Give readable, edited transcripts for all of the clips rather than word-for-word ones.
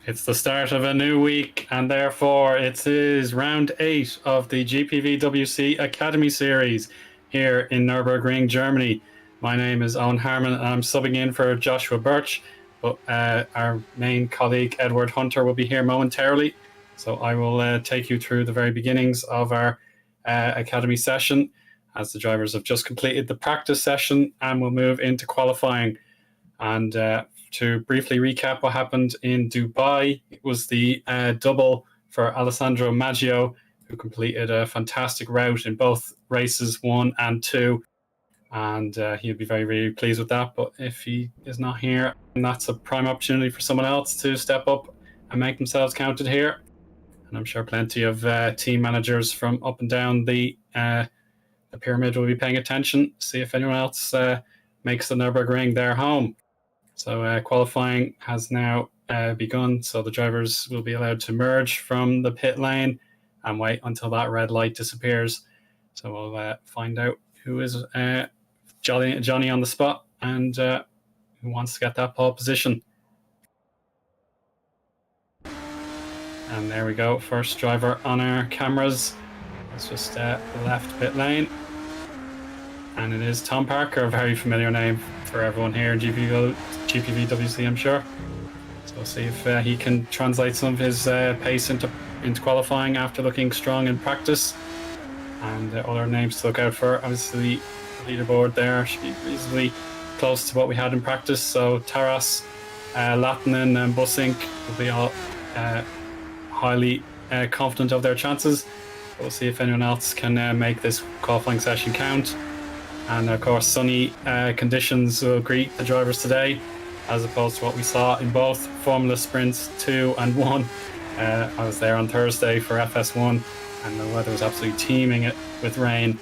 It's the start of a new week, and therefore it is round 8 of the GPVWC Academy Series here in Nürburgring, Germany. My name is Eoin Harmon, and I'm subbing in for Joshua Birch, but our main colleague Edward Hunter will be here momentarily. So I will take you through the very beginnings of our Academy session, as the drivers have just completed the practice session and will move into qualifying. And to briefly recap what happened in Dubai, it was the double for Alessandro Maggio, who completed a fantastic route in both races 1 and 2. And he'll be very, very pleased with that. But if he is not here, and that's a prime opportunity for someone else to step up and make themselves counted here. And I'm sure plenty of team managers from up and down the pyramid will be paying attention, see if anyone else makes the Nürburgring their home. So qualifying has now begun, so the drivers will be allowed to merge from the pit lane and wait until that red light disappears. So we'll find out who is Johnny on the spot and who wants to get that pole position. And there we go, first driver on our cameras. It's just left pit lane. And it is Tom Parker, a very familiar name for everyone here in GPVWC, I'm sure. So we'll see if he can translate some of his pace into qualifying after looking strong in practice. And other names to look out for. Obviously, the leaderboard there should be reasonably close to what we had in practice. So Taras, Latinen and Bussink will be all highly confident of their chances. We'll see if anyone else can make this qualifying session count. And of course, sunny conditions will greet the drivers today, as opposed to what we saw in both Formula Sprints 2 and 1. I was there on Thursday for FS1, and the weather was absolutely teeming it with rain.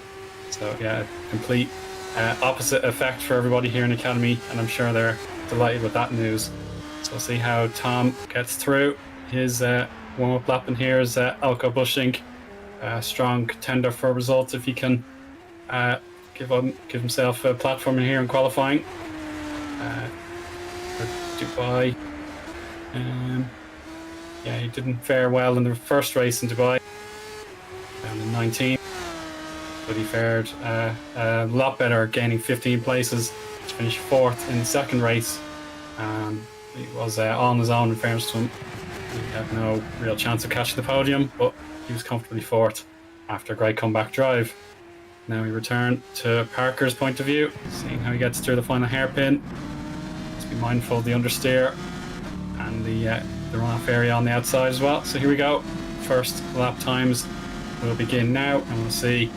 So yeah, complete opposite effect for everybody here in Academy, and I'm sure they're delighted with that news. So we'll see how Tom gets through his warm-up lap. And here is Elko Bushink, a strong contender for results if he can give himself a platform in here in qualifying. For Dubai. Yeah, he didn't fare well in the first race in Dubai, down in 19, but he fared a lot better, gaining 15 places to finish 4th in the second race. He was all on his own, in fairness to him. He had no real chance of catching the podium, but he was comfortably 4th after a great comeback drive. Now we return to Parker's point of view, seeing how he gets through the final hairpin. Let's be mindful of the understeer and the runoff area on the outside as well. So here we go. First lap times will begin now, and we'll see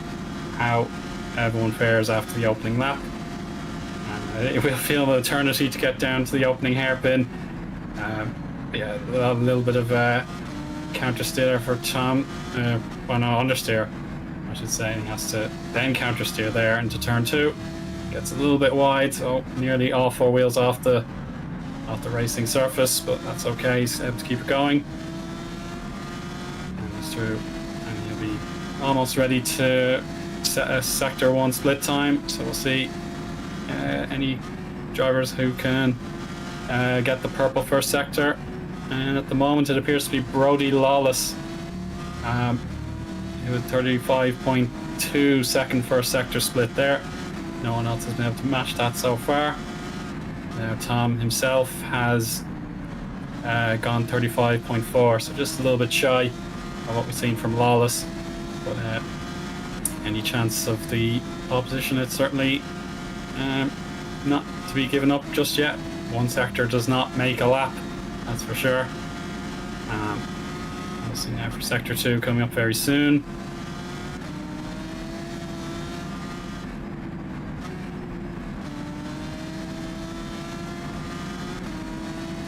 how everyone fares after the opening lap. And it will feel an eternity to get down to the opening hairpin. Yeah, a little bit of countersteer for Tom. Well, no, understeer, I should say. He has to then countersteer there into turn 2. Gets a little bit wide, so nearly all 4 wheels off the racing surface, but that's okay. He's able to keep it going. And he's through, and he'll be almost ready to set a sector 1 split time. So we'll see any drivers who can get the purple first sector. And at the moment, it appears to be Brody Lawless. With 35.2 second first sector split there. No one else has been able to match that so far. Now Tom himself has gone 35.4, so just a little bit shy of what we've seen from Lawless. But any chance of the pole position, it's certainly not to be given up just yet. 1 sector does not make a lap, that's for sure. We'll see now for sector 2 coming up very soon.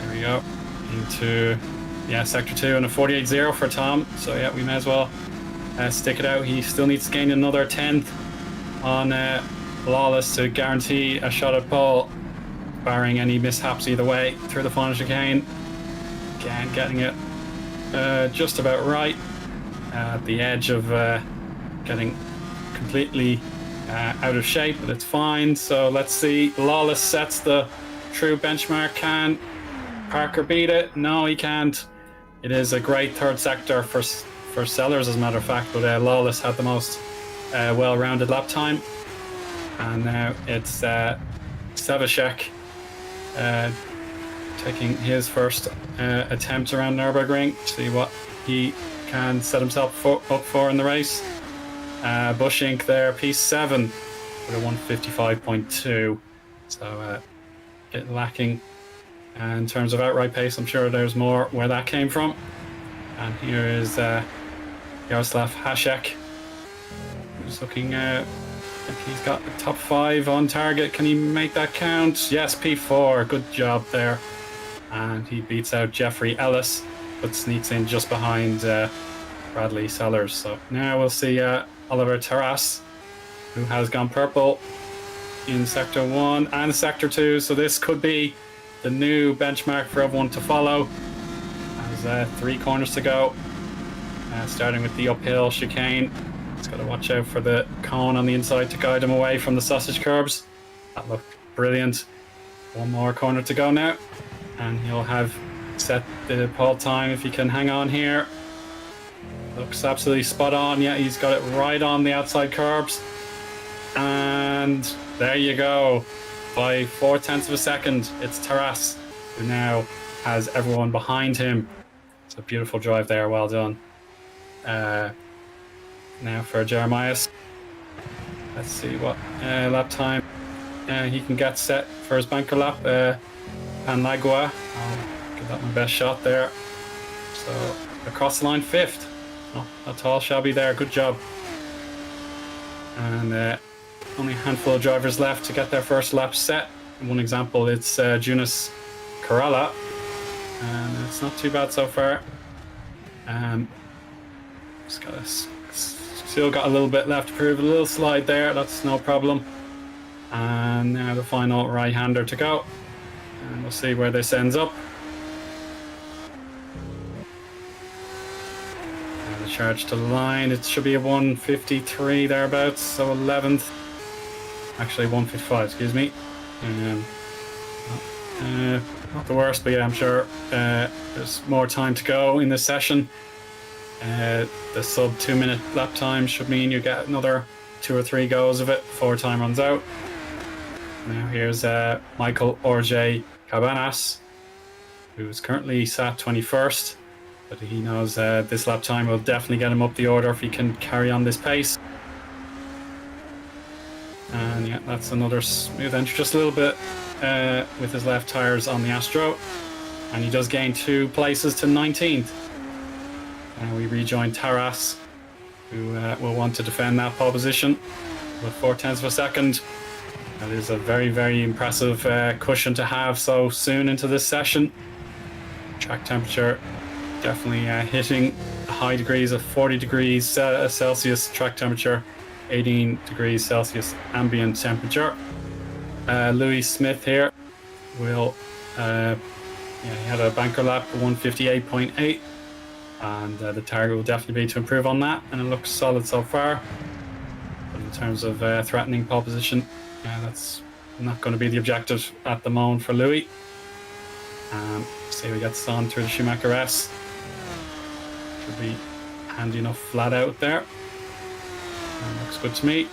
There we go. Into sector 2 and a 48.0 for Tom. So yeah, we may as well stick it out. He still needs to gain another 10th on Lawless to guarantee a shot at pole, barring any mishaps either way through the final chicane. Again, getting it just about right at the edge of getting completely out of shape, but it's fine. So let's see. Lawless sets the true benchmark. Can Parker beat it? No, he can't. It is a great third sector for Sellers, as a matter of fact, but Lawless had the most well-rounded lap time. And now it's Sevashek taking his first attempt around Nürburgring. See what he can set himself up for in the race. Bushink there, P7 with a 155.2. So getting lacking in terms of outright pace. I'm sure there's more where that came from. And here is Jaroslav Hasek, who's looking like he's got the top 5 on target. Can he make that count? Yes, P4. Good job there. And he beats out Jeffrey Ellis, but sneaks in just behind Bradley Sellers. So now we'll see Oliver Taras, who has gone purple in Sector 1 and Sector 2. So this could be the new benchmark for everyone to follow. There's 3 corners to go, starting with the uphill chicane. He's got to watch out for the cone on the inside to guide him away from the sausage curbs. That looked brilliant. 1 more corner to go now, and he'll have set the pole time if he can hang on here. Looks absolutely spot on. Yeah, he's got it right on the outside curbs. And there you go. By 0.4 of a second, it's Taras, who now has everyone behind him. It's a beautiful drive there. Well done. Now for Jeremias. Let's see what lap time he can get set for his banker lap. Panlagua. I'll give that my best shot there. So across the line, 5th. Not all shabby there. Good job. And only a handful of drivers left to get their first lap set. In one example, it's Jonas Coralla, and it's not too bad so far. Still got a little bit left to prove. A little slide there, that's no problem. And now the final right-hander to go, and we'll see where this ends up. And the charge to the line, it should be a 153 thereabouts, so 11th. Actually 155, excuse me. Not the worst, but yeah, I'm sure there's more time to go in this session. The sub 2-minute lap time should mean you get another 2 or 3 goes of it before time runs out. Now here's Michael Orje Cabanas, who's currently sat 21st, but he knows this lap time will definitely get him up the order if he can carry on this pace. And yeah, that's another smooth entry, just a little bit with his left tyres on the Astro. And he does gain 2 places to 19th. And we rejoin Taras, who will want to defend that pole position with 0.4 of a second. That is a very, very impressive cushion to have so soon into this session. Track temperature definitely hitting the high degrees of 40 degrees Celsius track temperature. 18 degrees Celsius ambient temperature. Louis Smith here will, he had a banker lap of 158.8, and the target will definitely be to improve on that, and it looks solid so far. But in terms of threatening pole position, that's not going to be the objective at the moment for Louis. See if he gets on through the Schumacher S. Should be handy enough flat out there. Looks good to me.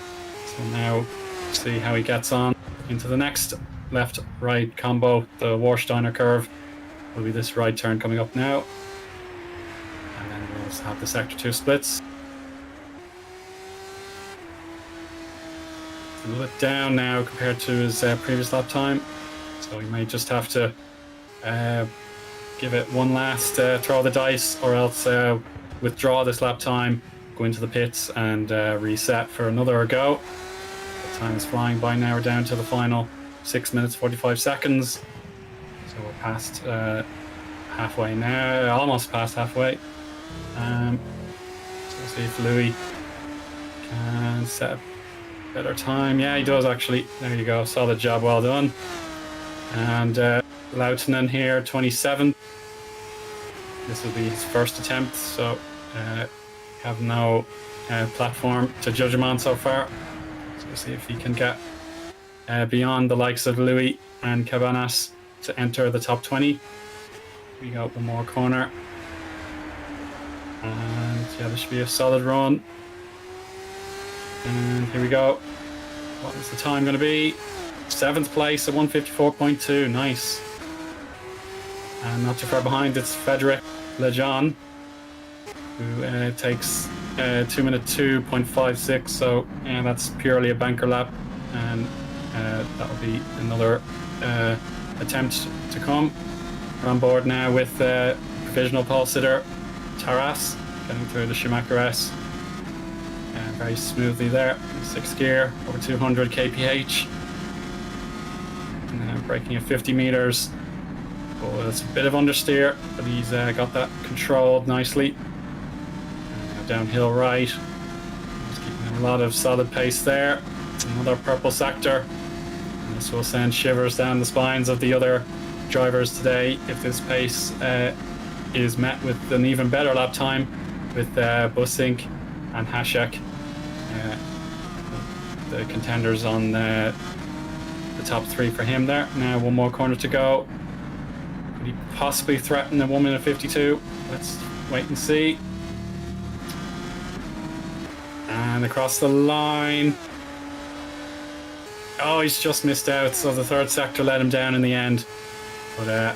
So now see how he gets on into the next left-right combo. The Warsteiner curve will be this right turn coming up now, and then we'll have the Sector 2 splits. A little bit down now compared to his previous lap time, so he may just have to give it one last throw of the dice, or else withdraw this lap time, go into the pits and reset for another go. The time is flying by now. We're down to the final 6 minutes 45 seconds, so we're past halfway now, almost past halfway. So we'll see if Louis can set a better time. Yeah, he does actually. There you go, solid job, well done. And Lautinen here, 27. This will be his first attempt, so have no platform to judge him on so far. So we'll see if he can get beyond the likes of Louis and Cabanas to enter the top 20. We got one more corner. And yeah, this should be a solid run. And here we go. What is the time going to be? 7th place at 154.2. Nice. And not too far behind, it's Frederic Lejean, who takes 2 minute 2.56. So yeah, that's purely a banker lap, and that'll be another attempt to come. We're on board now with provisional pole sitter Taras, getting through the Schumacher S very smoothly there. 6th gear, over 200 kph. And braking at 50 meters. Oh, it's a bit of understeer, but he's got that controlled nicely. Downhill right. He's keeping a lot of solid pace there. Another purple sector. And this will send shivers down the spines of the other drivers today if this pace is met with an even better lap time with Busink and Hasek, the contenders on the top 3 for him there. Now one more corner to go. Could he possibly threaten the 1 minute 52? Let's wait and see. And across the line. Oh, he's just missed out, so the 3rd sector let him down in the end. But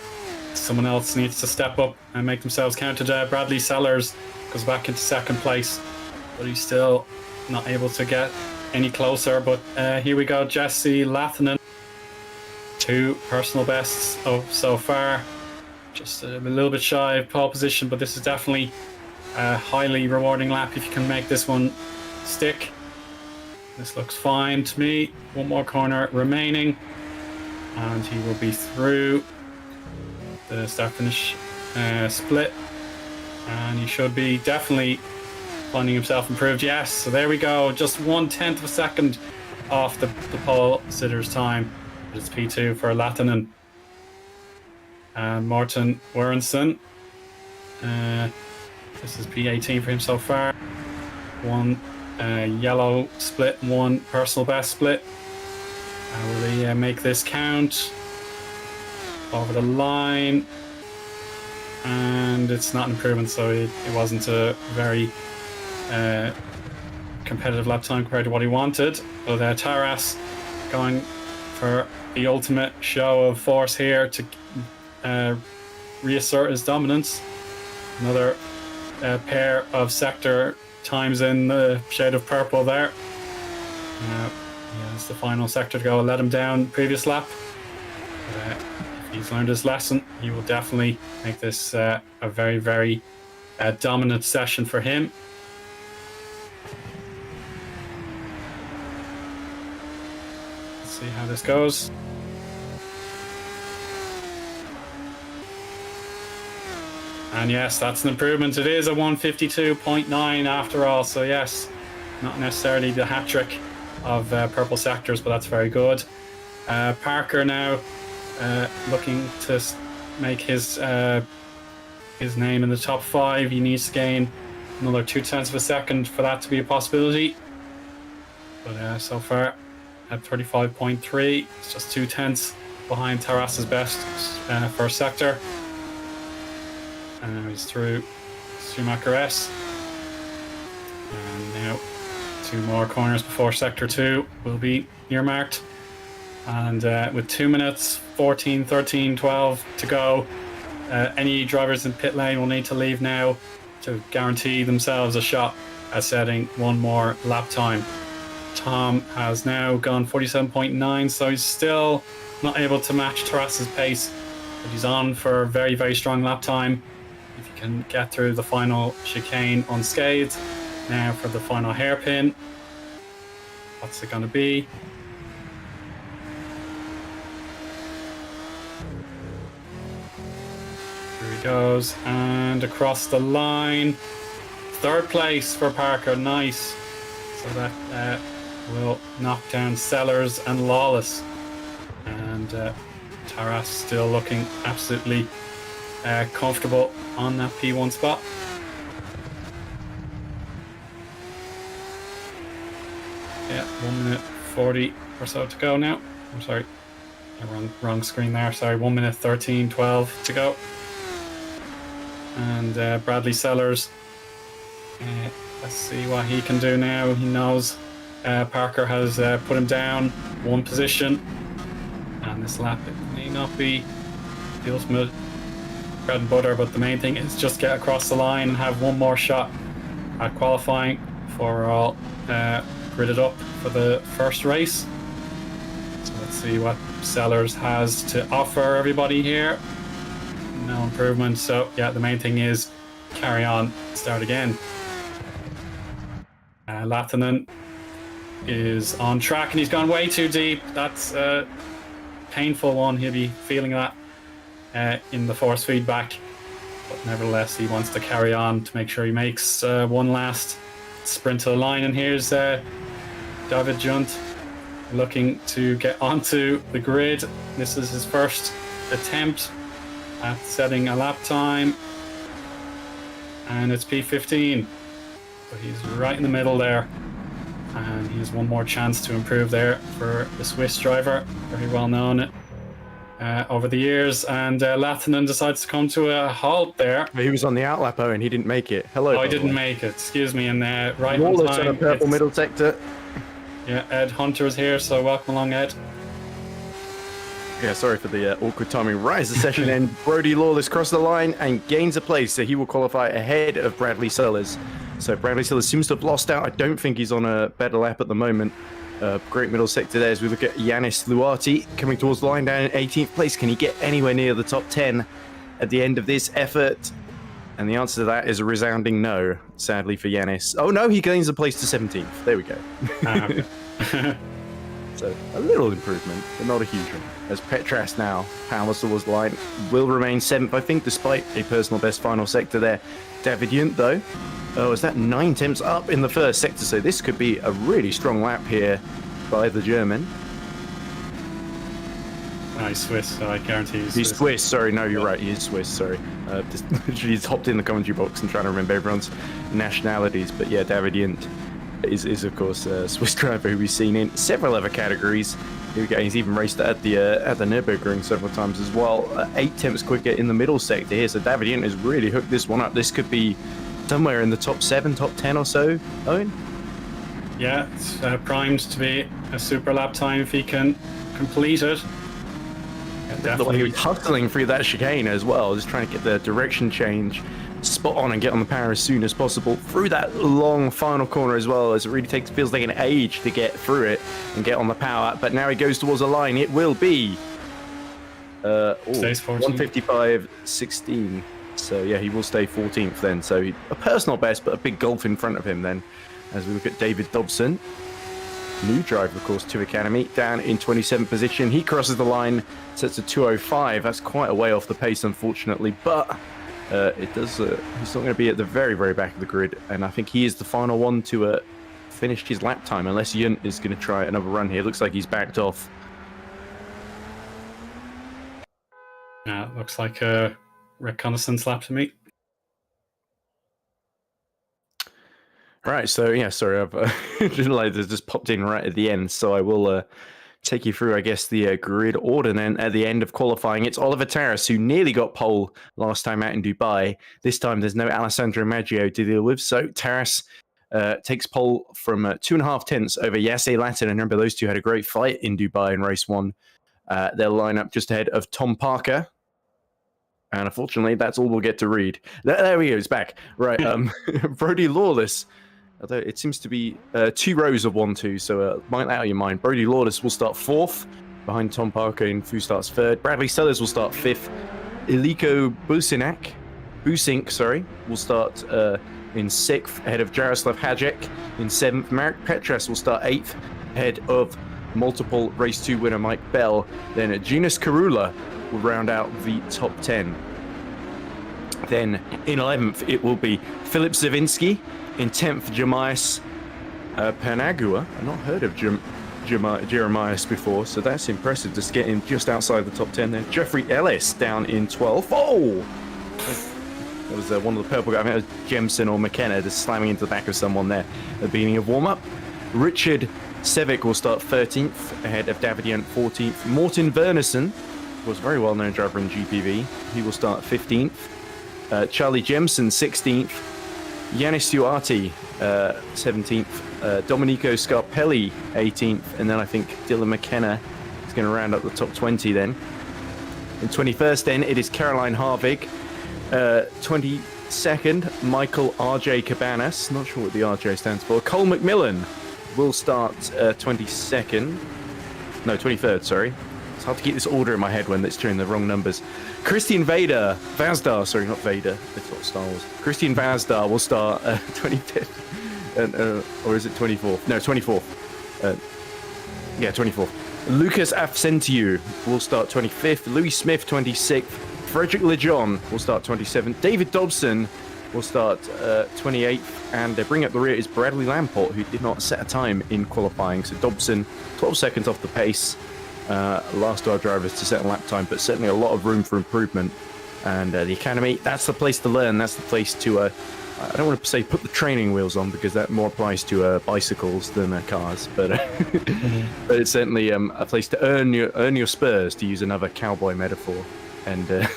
someone else needs to step up and make themselves counted. Bradley Sellers goes back into 2nd place, but he's still not able to get any closer. But here we go, Jesse Lathinen. 2 personal bests so far. Just a little bit shy of pole position, but this is definitely a highly rewarding lap if you can make this one stick. This looks fine to me. One more corner remaining, and he will be through the start finish split, and he should be definitely finding himself improved. Yes, so there we go, just 1/10 of a second off the pole sitter's time. It's P2 for Lathinen. And Morten Wørensen, this is P18 for him so far. 1 yellow split, 1 personal best split. Will he make this count? Over the line, and it's not an improvement, so it wasn't a very competitive lap time compared to what he wanted. But Taras going for the ultimate show of force here to reassert his dominance. Another pair of sector times in the shade of purple there. Yeah, it's the final sector to go. Let him down previous lap. But, if he's learned his lesson, he will definitely make this a very, very dominant session for him. Let's see how this goes. And yes, that's an improvement. It is a 152.9 after all. So yes, not necessarily the hat trick of purple sectors, but that's very good. Parker now looking to make his name in the top 5. He needs to gain another 0.2 of a second for that to be a possibility. But so far at 35.3, it's just 0.2 behind Taras's best first sector. And now he's through Schumacher S. And now 2 more corners before sector 2 will be earmarked. And with 2 minutes 14, 13, 12 to go, any drivers in pit lane will need to leave now to guarantee themselves a shot at setting 1 more lap time. Tom has now gone 47.9, so he's still not able to match Taras's pace, but he's on for a very, very strong lap time. If he can get through the final chicane unscathed. Now for the final hairpin. What's it going to be? Here he goes, and across the line. 3rd place for Parker, nice. So that will knock down Sellers and Lawless. And Taras still looking absolutely comfortable on that P1 spot. Yeah, 1 minute 40 or so to go now. I'm sorry, wrong screen there. Sorry, 1 minute 13, 12 to go. And Bradley Sellers, let's see what he can do now. He knows Parker has put him down one position, and this lap it may not be the ultimate bread and butter, but the main thing is just get across the line and have one more shot at qualifying before we're all gridded up for the first race. So let's see what Sellers has to offer everybody here. No improvement, so yeah, the main thing is carry on, start again. Lathinen is on track and he's gone way too deep. That's a painful one. He'll be feeling that in the force feedback, but nevertheless he wants to carry on to make sure he makes one last sprint to the line. And here's David Junt looking to get onto the grid. This is his first attempt at setting a lap time, and it's P15, so he's right in the middle there, and he has one more chance to improve there for the Swiss driver, very well known over the years. And Lathinen decides to come to a halt there. He was on the outlap, Owen. He didn't make it. Hello. Oh, I didn't make it. Excuse me. And right on Lawless time. On a purple middle sector. Yeah, Ed Hunter is here, so welcome along, Ed. Yeah, sorry for the awkward timing. Right as the session ends, Brodie Lawless crosses the line and gains a place, so he will qualify ahead of Bradley Sellers. So Bradley Sellers seems to have lost out. I don't think he's on a better lap at the moment. Great middle sector there as we look at Yanis Luati coming towards the line down in 18th place. Can he get anywhere near the top 10 at the end of this effort? And the answer to that is a resounding no, sadly for Yanis. Oh no, he gains a place to 17th. There we go. So a little improvement, but not a huge one. As Petras now powers towards the line, will remain 7th, I think, despite a personal best final sector there. David Junt, though, is that 9 temps up in the first sector, so this could be a really strong lap here by the German. He's Swiss, so I guarantee he's Swiss. Sorry, no, you're right, he is Swiss, sorry. Just literally just hopped in the commentary box and trying to remember everyone's nationalities, but yeah, David Junt is of course a Swiss driver who we've seen in several other categories. Here we go. He's even raced at the Nürburgring several times as well. 8 temps quicker in the middle sector here. So David Eoin has really hooked this one up. This could be somewhere in the top 7, top 10 or so. Owen? Yeah, it's primed to be a super lap time if he can complete it. Yeah, the way he was hustling through that chicane as well, just trying to get the direction change spot on and get on the power as soon as possible through that long final corner as well, as it really feels like an age to get through it and get on the power. But now he goes towards the line. It will be 155.16. So yeah, he will stay 14th then. So a personal best, but a big gulf in front of him then. As we look at David Dobson, new driver, of course, to Academy, down in 27th position. He crosses the line, sets a 2:05. That's quite a way off the pace, unfortunately, but it does. He's not going to be at the very, very back of the grid, and I think he is the final one to finish his lap time, unless Junt is going to try another run here. Looks like he's backed off. Yeah, it looks like a reconnaissance lap to me. Right, so yeah, sorry, I've just popped in right at the end, so I will take you through, I guess, the grid order. And then at the end of qualifying, it's Oliver Taras, who nearly got pole last time out in Dubai. This time, there's no Alessandro Maggio to deal with, so Taras takes pole from 2.5 tenths over Yasse Latin. And remember, those two had a great fight in Dubai in race 1. They'll line up just ahead of Tom Parker. And unfortunately, that's all we'll get to read. There we go, it's back. Right, Brodie Lawless. Although it seems to be 2 rows of 1-2, so mind that out of your mind. Brodie Lawless will start 4th, behind Tom Parker, and who starts 3rd. Bradley Sellers will start 5th. Iliko Busink, will start in 6th, ahead of Jaroslav Hajek in 7th. Marek Petras will start 8th, ahead of multiple Race 2 winner Mike Bell. Then Ginas Karula will round out the top 10. Then in 11th, it will be Filip Zavinski. In 10th, Jeremias Panagua. I've not heard of Jeremias before, so that's impressive. Just getting just outside the top 10 there. Jeffrey Ellis down in 12th. Oh! That was one of the purple guys. I think it was Jemson or McKenna just slamming into the back of someone there at the beginning of warm-up. Richard Sevic will start 13th, ahead of David Junt 14th. Morten Wernersen was a very well-known driver in GPV. He will start 15th. Charlie Jemson 16th, Yannis Duarte 17th, Domenico Scarpelli 18th, and then I think Dylan McKenna is going to round up the top 20 then. In 21st then, it is Caroline Harvig. 22nd, Michael RJ Cabanas. Not sure what the RJ stands for. Cole McMillan will start 22nd. No, 23rd, sorry. It's hard to keep this order in my head when it's doing the wrong numbers. Christian Vazdar, sorry, not Vader. It's not Star Wars. Christian Vazdar will start 25th. Or is it 24th? No, 24th. Yeah, 24th. Lucas Afcentiu will start 25th. Louis Smith, 26th. Frederick Lejon will start 27th. David Dobson will start 28th. And bring up the rear is Bradley Lamport, who did not set a time in qualifying. So Dobson, 12 seconds off the pace. Last to our drivers to set a lap time, but certainly a lot of room for improvement. And the Academy, that's the place to learn. That's the place to, I don't want to say put the training wheels on, because that more applies to bicycles than cars. But, but it's certainly a place to earn your spurs, to use another cowboy metaphor. And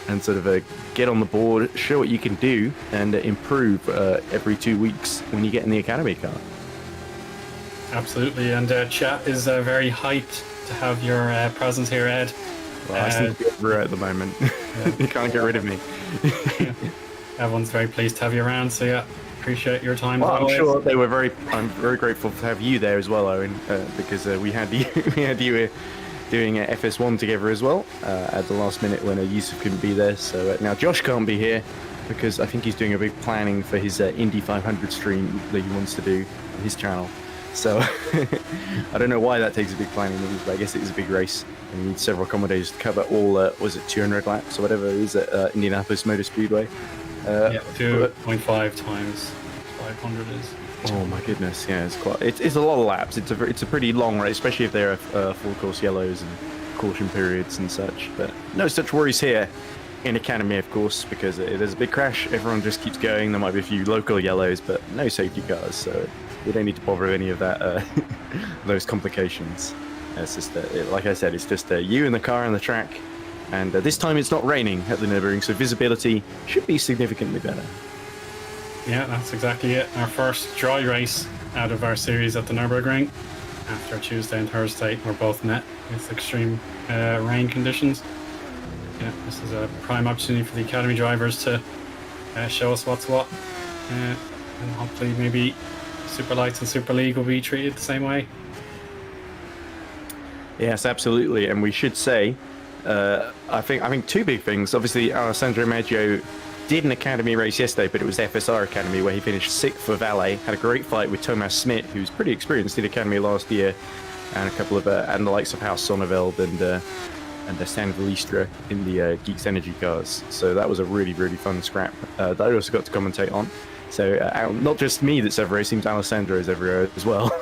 and sort of get on the board, show what you can do, and improve every 2 weeks when you get in the Academy car. Absolutely, and chat is very hyped to have your presence here, Ed. Well, I seem to be over at the moment. You can't get rid of me. Everyone's very pleased to have you around, so yeah, appreciate your time. Well, I'm sure they were I'm very grateful to have you there as well, Eoin, because we had you doing FS1 together as well at the last minute when Yusuf couldn't be there. So now Josh can't be here because I think he's doing a big planning for his Indy 500 stream that he wants to do on his channel. So I don't know why that takes a big planning, but I guess it is a big race and you need several accommodators to cover all, was it 200 laps or whatever it is at Indianapolis Motor Speedway? Yeah, 2.5 times 500 is. Oh my goodness, yeah, it's a lot of laps. It's a pretty long race, especially if there are full course yellows and caution periods and such. But no such worries here in Academy, of course, because there's a big crash. Everyone just keeps going. There might be a few local yellows, but no safety cars, so we don't need to bother with any of that, those complications. It's just, like I said, it's just you and the car and the track. And this time it's not raining at the Nürburgring, so visibility should be significantly better. Yeah, that's exactly it. Our first dry race out of our series at the Nürburgring. After Tuesday and Thursday were both met with extreme rain conditions. Yeah, this is a prime opportunity for the Academy drivers to show us what's what. And hopefully maybe Super Lights and Super League will be treated the same way. Yes, absolutely. And we should say, I think two big things. Obviously, Alessandro Maggio did an Academy race yesterday, but it was FSR Academy where he finished 6th for Valet. Had a great fight with Thomas Smith, who's pretty experienced in Academy last year, and a couple of and the likes of House Sonneveld and Stan Velistra in the Geeks Energy cars. So that was a really, really fun scrap that I also got to commentate on. So not just me that's ever racing, Alessandro is everywhere as well.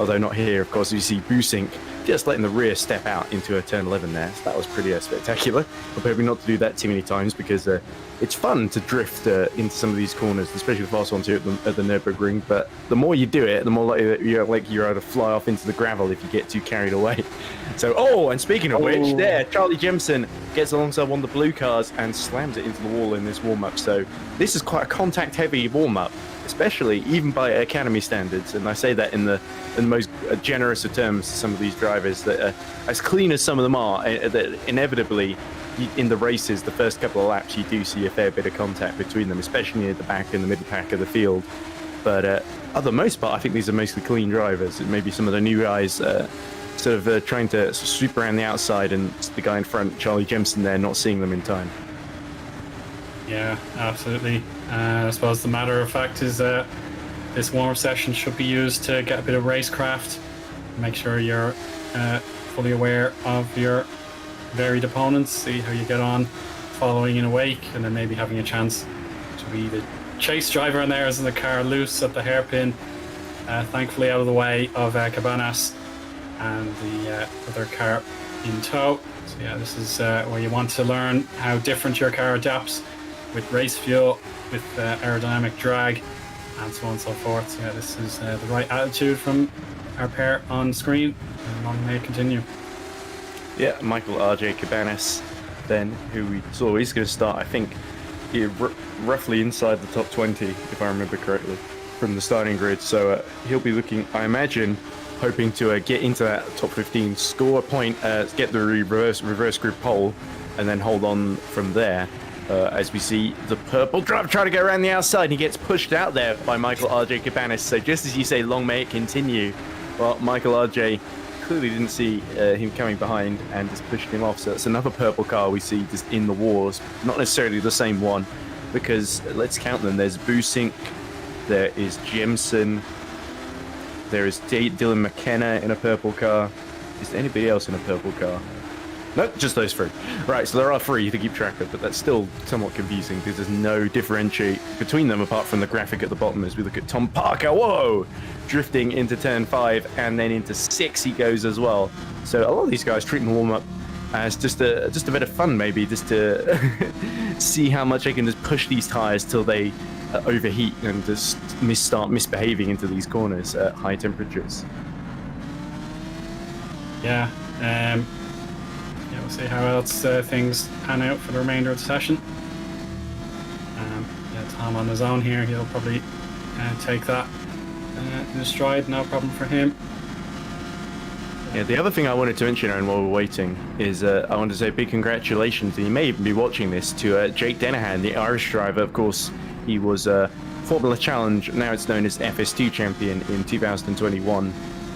Although not here, of course. You see Busink just letting the rear step out into a turn 11 there. So that was pretty spectacular. I'm hoping not to do that too many times because it's fun to drift into some of these corners, especially the fast ones here at the Nürburgring. But the more you do it, the more likely that you're able to fly off into the gravel if you get too carried away. So, and speaking of which, there, Charlie Jemson gets alongside one of the blue cars and slams it into the wall in this warm-up. So this is quite a contact-heavy warm-up, especially even by Academy standards. And I say that in the most generous of terms to some of these drivers, that as clean as some of them are, that inevitably in the races, the first couple of laps, you do see a fair bit of contact between them, especially near the back and the middle pack of the field. But for the most part, I think these are mostly clean drivers. Maybe some of the new guys sort of trying to sweep around the outside, and the guy in front, Charlie Jemson, there, not seeing them in time. Yeah, absolutely. I suppose the matter of fact is that this warm-up session should be used to get a bit of racecraft, make sure you're fully aware of your varied opponents, see how you get on following in a wake, and then maybe having a chance to be the chase driver in there as in the car loose at the hairpin, thankfully out of the way of Cabanas and the other car in tow. So yeah, this is where you want to learn how different your car adapts with race fuel, with aerodynamic drag, and so on and so forth. So yeah, this is the right attitude from our pair on screen, and long may it continue. Yeah, Michael RJ Cabanas, then, who we saw, he's going to start, I think, roughly inside the top 20, if I remember correctly, from the starting grid. So he'll be looking, I imagine, hoping to get into that top 15, score a point, get the reverse grid pole, and then hold on from there. As we see the purple driver trying to go around the outside, and he gets pushed out there by Michael R.J. Cabanas. So just as you say, long may it continue. Well, Michael R.J. clearly didn't see him coming behind and just pushed him off. So it's another purple car we see just in the wars. Not necessarily the same one, because let's count them. There's Busink, there is Jemson, there is Dylan McKenna in a purple car. Is there anybody else in a purple car? Nope, just those three. Right, so there are three to keep track of, but that's still somewhat confusing because there's no differentiate between them apart from the graphic at the bottom as we look at Tom Parker. Whoa! Drifting into turn 5 and then into 6 he goes as well. So a lot of these guys treating the warm-up as just a bit of fun, maybe, just to see how much they can just push these tires till they overheat and just start misbehaving into these corners at high temperatures. Yeah, we'll see how else things pan out for the remainder of the session. Tom on his own here, he'll probably take that in stride, no problem for him. Yeah, the other thing I wanted to mention, Aaron, while we're waiting, is I want to say big congratulations, and you may even be watching this, to Jake Dennehan, the Irish driver. Of course, he was Formula Challenge, now it's known as FS2 champion in 2021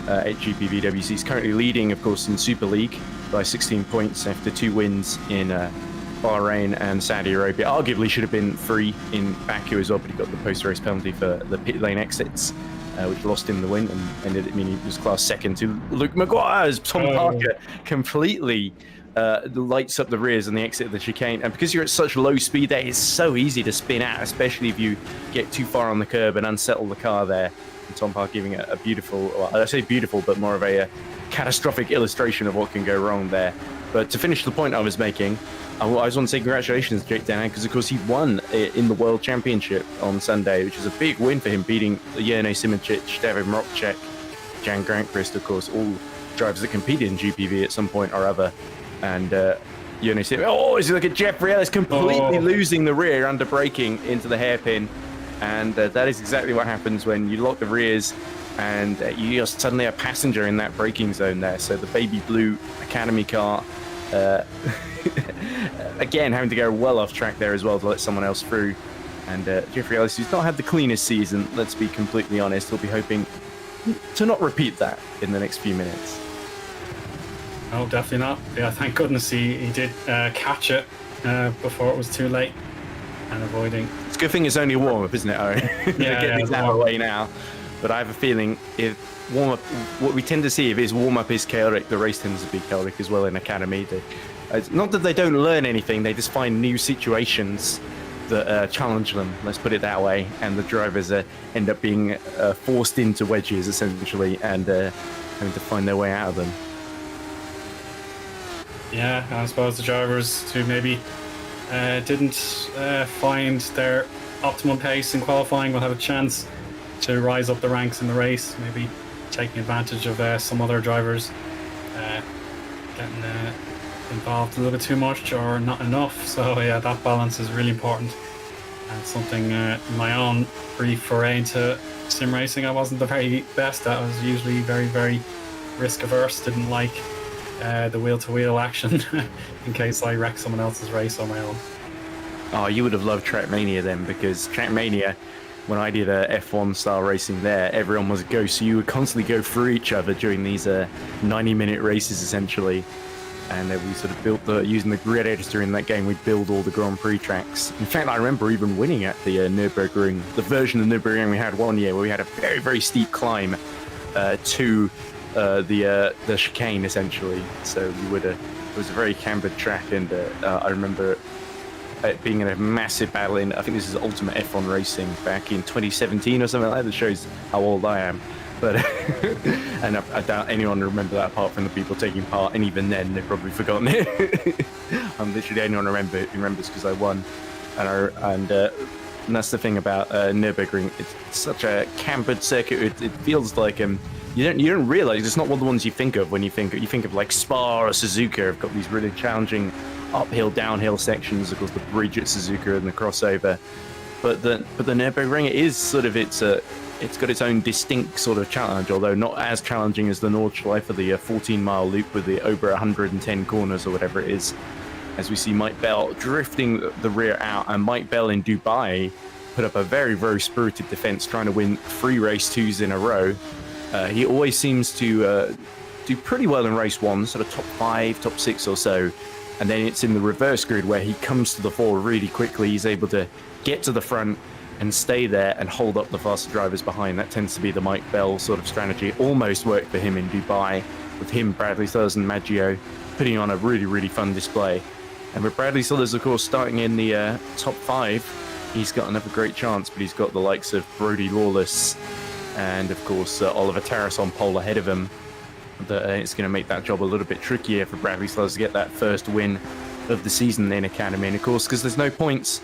at GPVWC. He's currently leading, of course, in Super League by 16 points after 2 wins in Bahrain and Saudi Arabia. Arguably should have been free in Baku as well, but he got the post-race penalty for the pit lane exits, which lost him the win and ended. He was class second to Luke Maguire as Tom Parker completely lights up the rears on the exit of the chicane. And because you're at such low speed there, it's so easy to spin out, especially if you get too far on the curb and unsettle the car there. And Tom Parker giving a beautiful, well, I say beautiful, but more of a catastrophic illustration of what can go wrong there. But to finish the point I was making, I just want to say congratulations to Jake Dennehan, because of course he won in the World Championship on Sunday, which is a big win for him, beating Jernej Simoncic, David Mrokcek, Jan Granqvist, of course, all drivers that competed in GPV at some point or other. And Jernej Simoncic, as you look at Jeffrey Ellis completely losing the rear under braking into the hairpin. And that is exactly what happens when you lock the rears and you're suddenly a passenger in that braking zone there. So the baby blue Academy car, again, having to go well off track there as well to let someone else through. And Jeffrey Ellis, who's not had the cleanest season, let's be completely honest, he'll be hoping to not repeat that in the next few minutes. Oh, definitely not. Yeah, thank goodness he did catch it before it was too late and avoiding. It's a good thing it's only a warm-up, isn't it, Owen? Get these out of the way now. But I have a feeling if warm-up, what we tend to see if his warm-up is chaotic, the race tends to be chaotic as well in Academy. It's not that they don't learn anything, they just find new situations that challenge them, let's put it that way, and the drivers end up being forced into wedges, essentially, and having to find their way out of them. Yeah, I suppose the drivers who maybe didn't find their optimum pace in qualifying will have a chance to rise up the ranks in the race, maybe taking advantage of some other drivers getting involved a little bit too much or not enough. So yeah, that balance is really important, and something in my own brief foray into sim racing I wasn't the very best at. I was usually very, very risk averse, didn't like the wheel-to-wheel action in case I wreck someone else's race on my own. Oh, you would have loved Trackmania then, because Trackmania, when I did F1 style racing there, everyone was a ghost, so you would constantly go through each other during these 90-minute races essentially. And we sort of built using the grid editor in that game, we'd build all the Grand Prix tracks. In fact, I remember even winning at the Nürburgring, the version of Nürburgring we had one year where we had a very, very steep climb to the chicane essentially. So it was a very cambered track, and I remember it being in a massive battle in, I think this is Ultimate F1 Racing back in 2017 or something like that. That shows how old I am. But and I doubt anyone will remember that apart from the people taking part, and even then they've probably forgotten it. I'm literally the only one who remembers because I won. And that's the thing about Nürburgring. It's such a cambered circuit. It feels like you don't realize it's not one of the ones you think of when you think of like Spa or Suzuka have got these really challenging uphill, downhill sections, of course, the bridge at Suzuka and the crossover. But the Nürburgring is sort of it's got its own distinct sort of challenge, although not as challenging as the Nordschleife for the 14-mile loop with the over 110 corners or whatever it is. As we see Mike Bell drifting the rear out, and Mike Bell in Dubai put up a very, very spirited defense, trying to win 3 race 2s in a row. He always seems to do pretty well in race 1, sort of top 5, top 6 or so. And then it's in the reverse grid where he comes to the fore really quickly. He's able to get to the front and stay there and hold up the faster drivers behind. That tends to be the Mike Bell sort of strategy. It almost worked for him in Dubai with him, Bradley Sellers and Maggio putting on a really, really fun display. And with Bradley Sellers, of course, starting in the top 5, he's got another great chance, but he's got the likes of Brodie Lawless and, of course, Oliver Tarras on pole ahead of him. It's going to make that job a little bit trickier for Bradley Sellers to get that first win of the season in Academy. And, of course, because there's no points,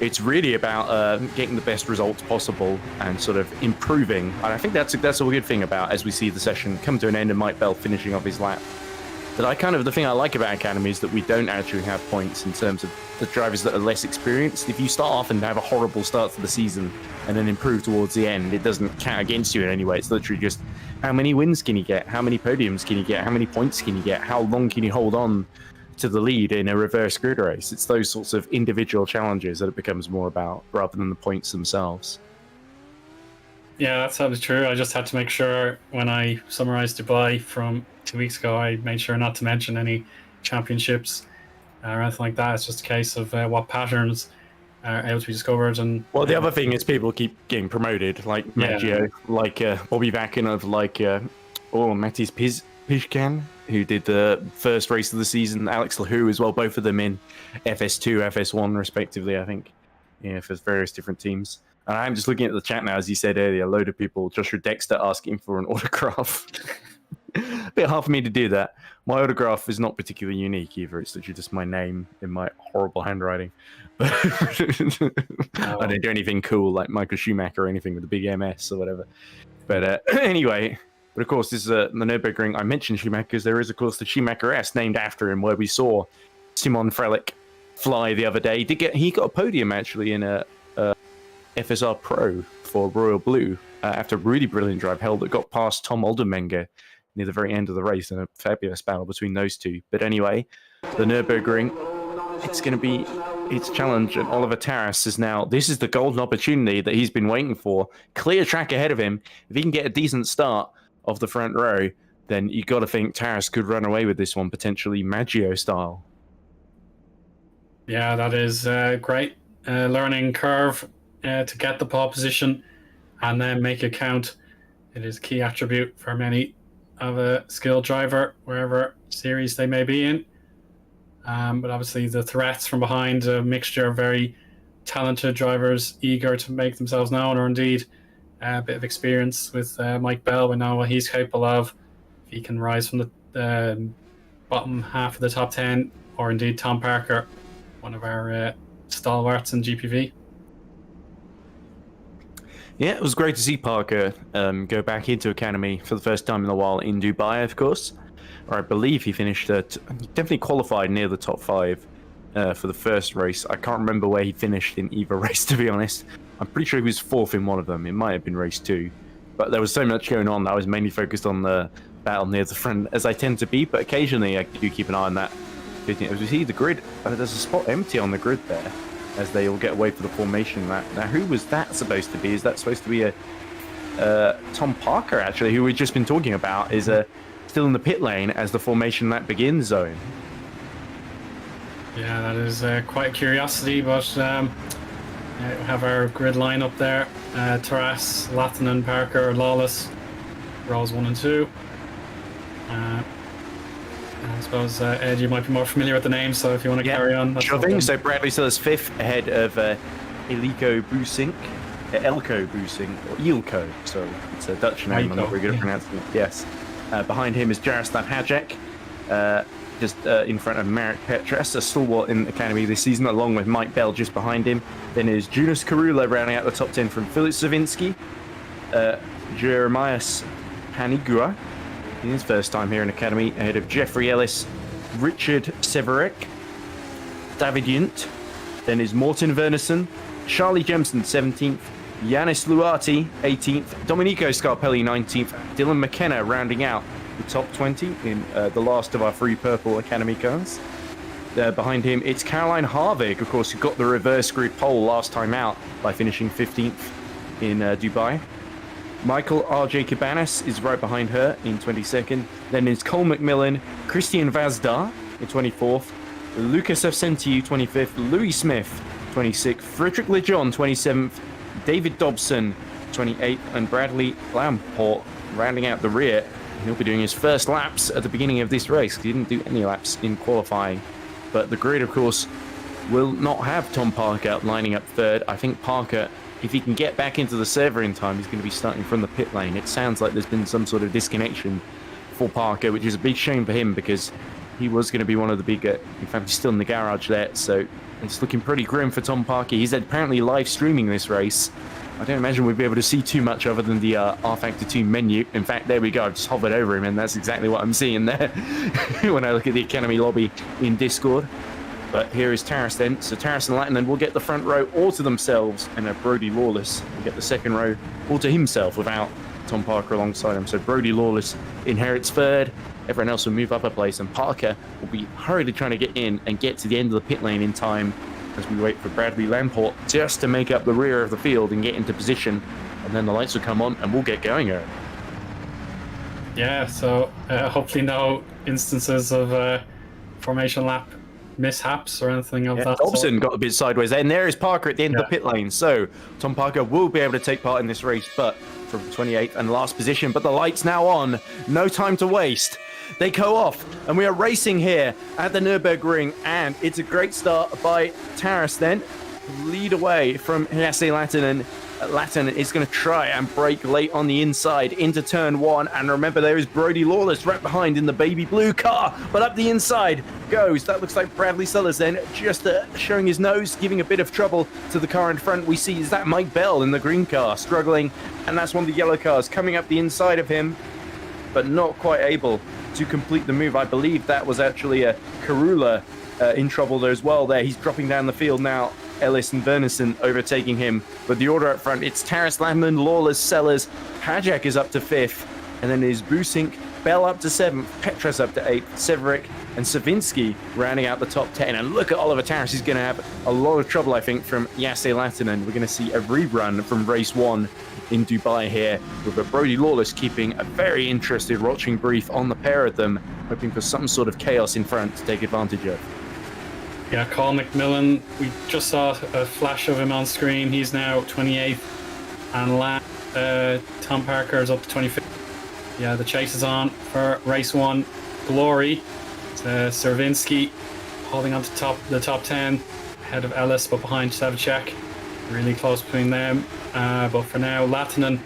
it's really about getting the best results possible and sort of improving. And I think that's a good thing about, as we see the session come to an end and Mike Bell finishing off his lap. The thing I like about Academy is that we don't actually have points in terms of the drivers that are less experienced. If you start off and have a horrible start to the season and then improve towards the end, it doesn't count against you in any way. It's literally just how many wins can you get? How many podiums can you get? How many points can you get? How long can you hold on to the lead in a reverse grid race? It's those sorts of individual challenges that it becomes more about rather than the points themselves. Yeah, that sounds true. I just had to make sure when I summarized Dubai from 2 weeks ago, I made sure not to mention any championships or anything like that. It's just a case of what patterns are able to be discovered. And well, the other thing is people keep getting promoted, like Maggio, like Bobby Vakinov, like Mattis Pishkan, who did the first race of the season, Alex Lahou as well, both of them in FS2, FS1 respectively, I think, for various different teams. And I'm just looking at the chat now, as you said earlier, a load of people, Joshua Dexter asking for an autograph. A bit hard for me to do that. My autograph is not particularly unique either. It's literally just my name in my horrible handwriting. I don't do anything cool like Michael Schumacher or anything with a big MS or whatever. But anyway, but of course, this is the Nürburgring. I mentioned Schumacher because there is, of course, the Schumacher S named after him, where we saw Simon Frelick fly the other day. He got a podium actually in a FSR Pro for Royal Blue after a really brilliant drive held that got past Tom Oldenmenger near the very end of the race in a fabulous battle between those two. But anyway, the Nürburgring, it's going to be its challenge, and Oliver Tarras is now, this is the golden opportunity that he's been waiting for. Clear track ahead of him. If he can get a decent start off the front row, then you got to think Tarras could run away with this one, potentially Maggio style. Yeah, that is a great learning curve to get the pole position and then make it count. It is a key attribute for many of a skilled driver, wherever series they may be in. But obviously the threats from behind, a mixture of very talented drivers eager to make themselves known, or indeed a bit of experience with Mike Bell. We know what he's capable of. If he can rise from the bottom half of the top 10, or indeed Tom Parker, one of our stalwarts in GPV. Yeah, it was great to see Parker go back into Academy for the first time in a while in Dubai, of course. Or I believe he finished he definitely qualified near the top 5 for the first race. I can't remember where he finished in either race, to be honest. I'm pretty sure he was 4th in one of them. It might have been race 2. But there was so much going on that I was mainly focused on the battle near the front, as I tend to be. But occasionally I do keep an eye on that. As we see the grid, there's a spot empty on the grid there, as they all get away for the formation lap. Now, who was that supposed to be? Is that supposed to be a Tom Parker, actually, who we've just been talking about, is still in the pit lane as the formation lap begins, Eoin? Yeah, that is quite a curiosity, but we have our grid line up there. Tarras, Lathinen, Parker, Lawless, rows 1 and 2. I suppose, Ed, you might be more familiar with the names, so if you want to carry on. Sure thing. So Bradley Sellers 5th ahead of Elko Busink, or Ilko, so it's a Dutch name, I'm not very good at pronouncing it. Yes. Behind him is Jaroslav Hajek, just in front of Marek Petras, a stalwart in the Academy this season, along with Mike Bell just behind him. Then is Jonas Karula rounding out the top 10 from Filip Savinsky, Jeremias Panigua, in his first time here in Academy, ahead of Jeffrey Ellis, Richard Severek, David Yunt. Then is Morten Wernersen, Charlie Jemson 17th, Yanis Luati 18th, Domenico Scarpelli 19th, Dylan McKenna rounding out the top 20 in the last of our three purple Academy cars. Behind him, it's Caroline Harvig, of course, who got the reverse grid pole last time out by finishing 15th in Dubai. Michael R.J. Cabanas is right behind her in 22nd. Then is Cole McMillan, Christian Vazdar in 24th, Lucas Avcentiu 25th, Louis Smith 26th, Frederick Lejon 27th, David Dobson 28th, and Bradley Lamport rounding out the rear. He'll be doing his first laps at the beginning of this race. He didn't do any laps in qualifying. But the grid, of course, will not have Tom Parker lining up third. I think Parker, if he can get back into the server in time, he's going to be starting from the pit lane. It sounds like there's been some sort of disconnection for Parker, which is a big shame for him because he was going to be one of the bigger. In fact, he's still in the garage there, so it's looking pretty grim for Tom Parker. He's apparently live streaming this race. I don't imagine we'd be able to see too much other than the R Factor 2 menu. In fact, there we go. I've just hovered over him, and that's exactly what I'm seeing there when I look at the Academy lobby in Discord. But here is Taras then. So Taras and Lattinen will get the front row all to themselves, and Brody Lawless will get the second row all to himself without Tom Parker alongside him. So Brody Lawless inherits third. Everyone else will move up a place, and Parker will be hurriedly trying to get in and get to the end of the pit lane in time as we wait for Bradley Lamport just to make up the rear of the field and get into position, and then the lights will come on and we'll get going, Eoin. Yeah, so hopefully no instances of formation lap mishaps or anything of that Dobson sort. got a bit sideways there, and there is Parker at the end of the pit lane. So Tom Parker will be able to take part in this race, but from 28th and last position. But the lights now on, no time to waste. They go off, and we are racing here at the Nürburgring, and it's a great start by Taras then. Lead away from Jesse Lattinen. Lattinen is going to try and brake late on the inside into turn one, and remember there is Brody Lawless right behind in the baby blue car, but up the inside goes, that looks like Bradley Sellers then, just showing his nose, giving a bit of trouble to the car in front. We see is that Mike Bell in the green car struggling, and that's one of the yellow cars coming up the inside of him, but not quite able to complete the move. I believe that was actually a Karula in trouble there as well there. He's dropping down the field now. Ellis and Wernersen overtaking him. But the order up front, it's Taras, Landman, Lawless, Sellers. Hajek is up to 5th. And then is Busink, Bell up to 7th, Petras up to 8th, Severick and Savinsky rounding out the top 10. And look at Oliver Taras. He's going to have a lot of trouble, I think, from Jesse Lattinen. We're going to see a rerun from race 1 in Dubai here, with a Brody Lawless keeping a very interested watching brief on the pair of them, hoping for some sort of chaos in front to take advantage of. Yeah, Cole McMillan, we just saw a flash of him on screen. He's now 28th, and Tom Parker is up to 25th. Yeah, the chase is on for race 1. Glory, Servinsky holding on to the top 10, ahead of Ellis, but behind Savicek. Really close between them. But for now, Lattinen,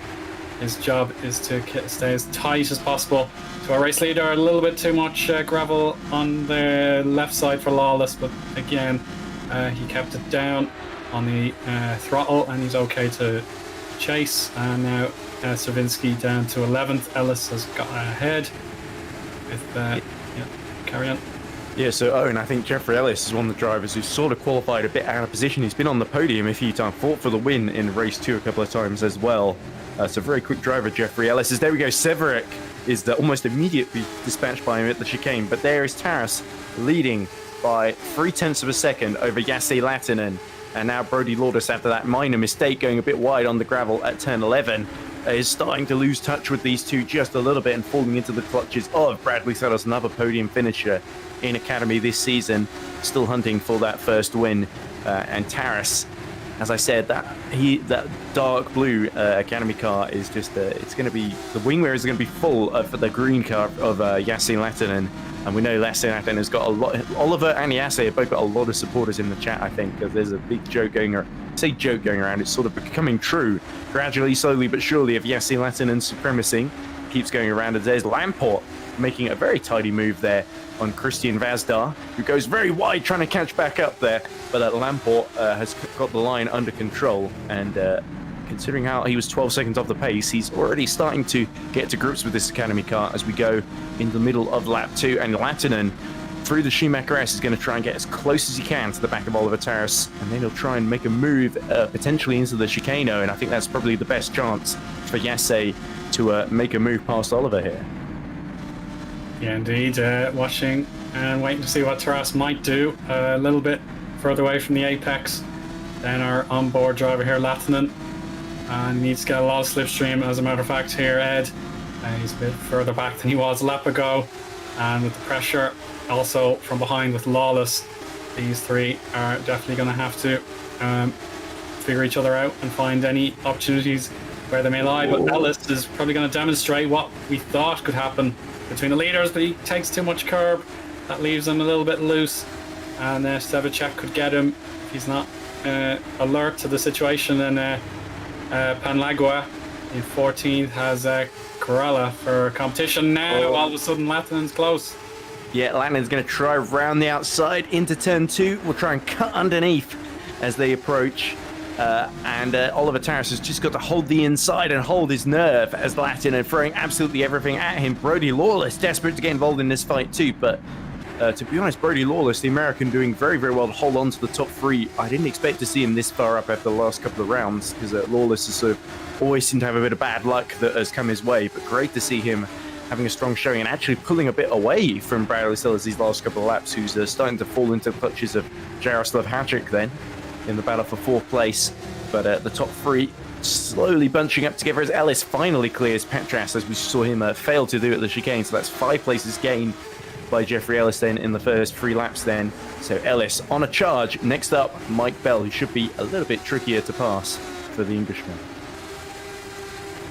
his job is to stay as tight as possible to our race leader. A little bit too much gravel on the left side for Lawless, but again, he kept it down on the throttle, and he's okay to chase. And now Stravinsky down to 11th. Ellis has got ahead with carry on. Yeah, so Eoin, I think Jeffrey Ellis is one of the drivers who's sort of qualified a bit out of position. He's been on the podium a few times, fought for the win in race 2 a couple of times as well. So very quick driver, Jeffrey Ellis. There we go, Severick is almost immediately dispatched by him at the chicane. But there is Taras leading by 0.3 of a second over Jesse Lattinen. And now Brody Lawless, after that minor mistake, going a bit wide on the gravel at turn 11, is starting to lose touch with these two just a little bit and falling into the clutches of Bradley Sellers, another podium finisher in Academy this season, still hunting for that first win. And Taras, as I said, that dark blue Academy car is just it's going to be, the wing mirrors are going to be full of the green car of Yasin Lattinen. And we know Yasin Lattinen has got a lot. Oliver and Yasin have both got a lot of supporters in the chat, I think, because there's a big joke going around. I say joke going around, it's sort of becoming true gradually, slowly but surely, of Yasin Lattinen's supremacy keeps going around. And there's Lamport making a very tidy move there on Christian Vazdar, who goes very wide trying to catch back up there, but Lamport has got the line under control, and considering how he was 12 seconds off the pace, he's already starting to get to grips with this Academy car as we go in the middle of lap 2, and Lattinen through the Schumacher S, is going to try and get as close as he can to the back of Oliver Terrace, and then he'll try and make a move potentially into the chicano, and I think that's probably the best chance for Yasse to make a move past Oliver here. Yeah, indeed. Watching and waiting to see what Taras might do. A little bit further away from the apex than our onboard driver here, Latinen. And he needs to get a lot of slipstream, as a matter of fact, here, Ed. He's a bit further back than he was a lap ago. And with the pressure also from behind with Lawless, these three are definitely going to have to figure each other out and find any opportunities where they may lie. But Ellis is probably going to demonstrate what we thought could happen between the leaders, but he takes too much curb. That leaves him a little bit loose, and Stevacek could get him if he's not alert to the situation. And Panlagua in 14th has Corella for competition now. All of a sudden Latinen's close. Yeah, Latinen's going to try round the outside into turn 2. We'll try and cut underneath as they approach. And Oliver Terrace has just got to hold the inside and hold his nerve as Latinen throwing absolutely everything at him. Brody Lawless desperate to get involved in this fight too, but to be honest, Brody Lawless, the American, doing very, very well to hold on to the top 3. I didn't expect to see him this far up after the last couple of rounds, because Lawless has sort of always seemed to have a bit of bad luck that has come his way, but great to see him having a strong showing and actually pulling a bit away from Bradley Sellers these last couple of laps, who's starting to fall into the clutches of Jaroslav Hadric then in the battle for 4th place. But the top 3 slowly bunching up together as Ellis finally clears Petras, as we saw him fail to do at the chicane. So that's 5 places gained by Jeffrey Ellis then in the first 3 laps then. So Ellis on a charge. Next up, Mike Bell, who should be a little bit trickier to pass for the Englishman.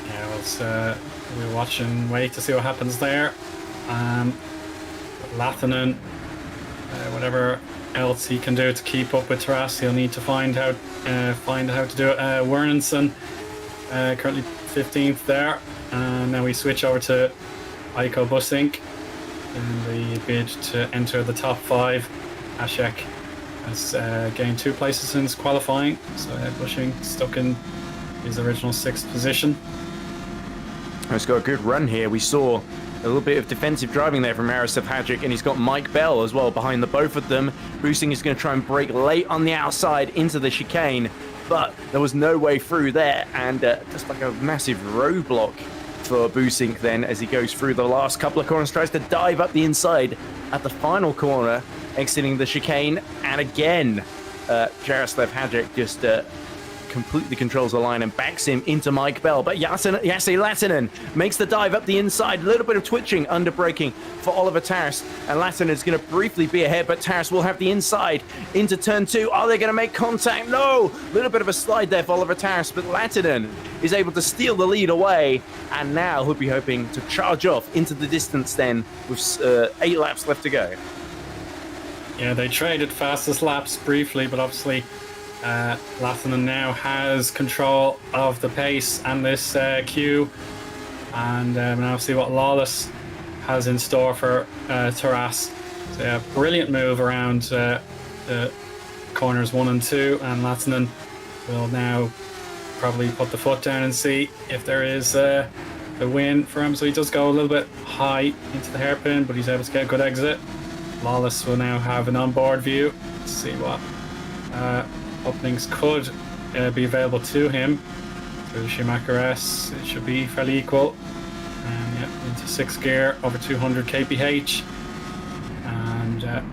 Yeah, well, we'll watch and wait to see what happens there. Latinen, whatever else he can do to keep up with Taras, he'll need to find how to do it. Werninson, currently 15th there, and now we switch over to Heiko Bussink in the bid to enter the top 5. Ashek has gained 2 places since qualifying, so Bussink stuck in his original 6th position. He's got a good run here. We saw a little bit of defensive driving there from Jaroslav Hadric, and he's got Mike Bell as well behind the both of them. Boosting is going to try and break late on the outside into the chicane, but there was no way through there, and just like a massive roadblock for Boosink then as he goes through the last couple of corners, tries to dive up the inside at the final corner, exiting the chicane, and again, Jaroslav Hadric just completely controls the line and backs him into Mike Bell. But Yasse Latinen makes the dive up the inside. A little bit of twitching, under braking for Oliver Terrace. And Latinen is going to briefly be ahead, but Terrace will have the inside into turn 2. Are they going to make contact? No! A little bit of a slide there for Oliver Terrace, but Latinen is able to steal the lead away. And now he'll be hoping to charge off into the distance then with 8 laps left to go. Yeah, they traded fastest laps briefly, but obviously Latinen now has control of the pace and this queue, and now see what Lawless has in store for Taras. So yeah, brilliant move around the corners 1 and 2, and Latinen will now probably put the foot down and see if there is the win for him. So he does go a little bit high into the hairpin, but he's able to get a good exit. Lawless will now have an onboard view. Let's see what openings could be available to him through the Schumacher S. It should be fairly equal. And yeah, into 6th gear, over 200 kph. And that's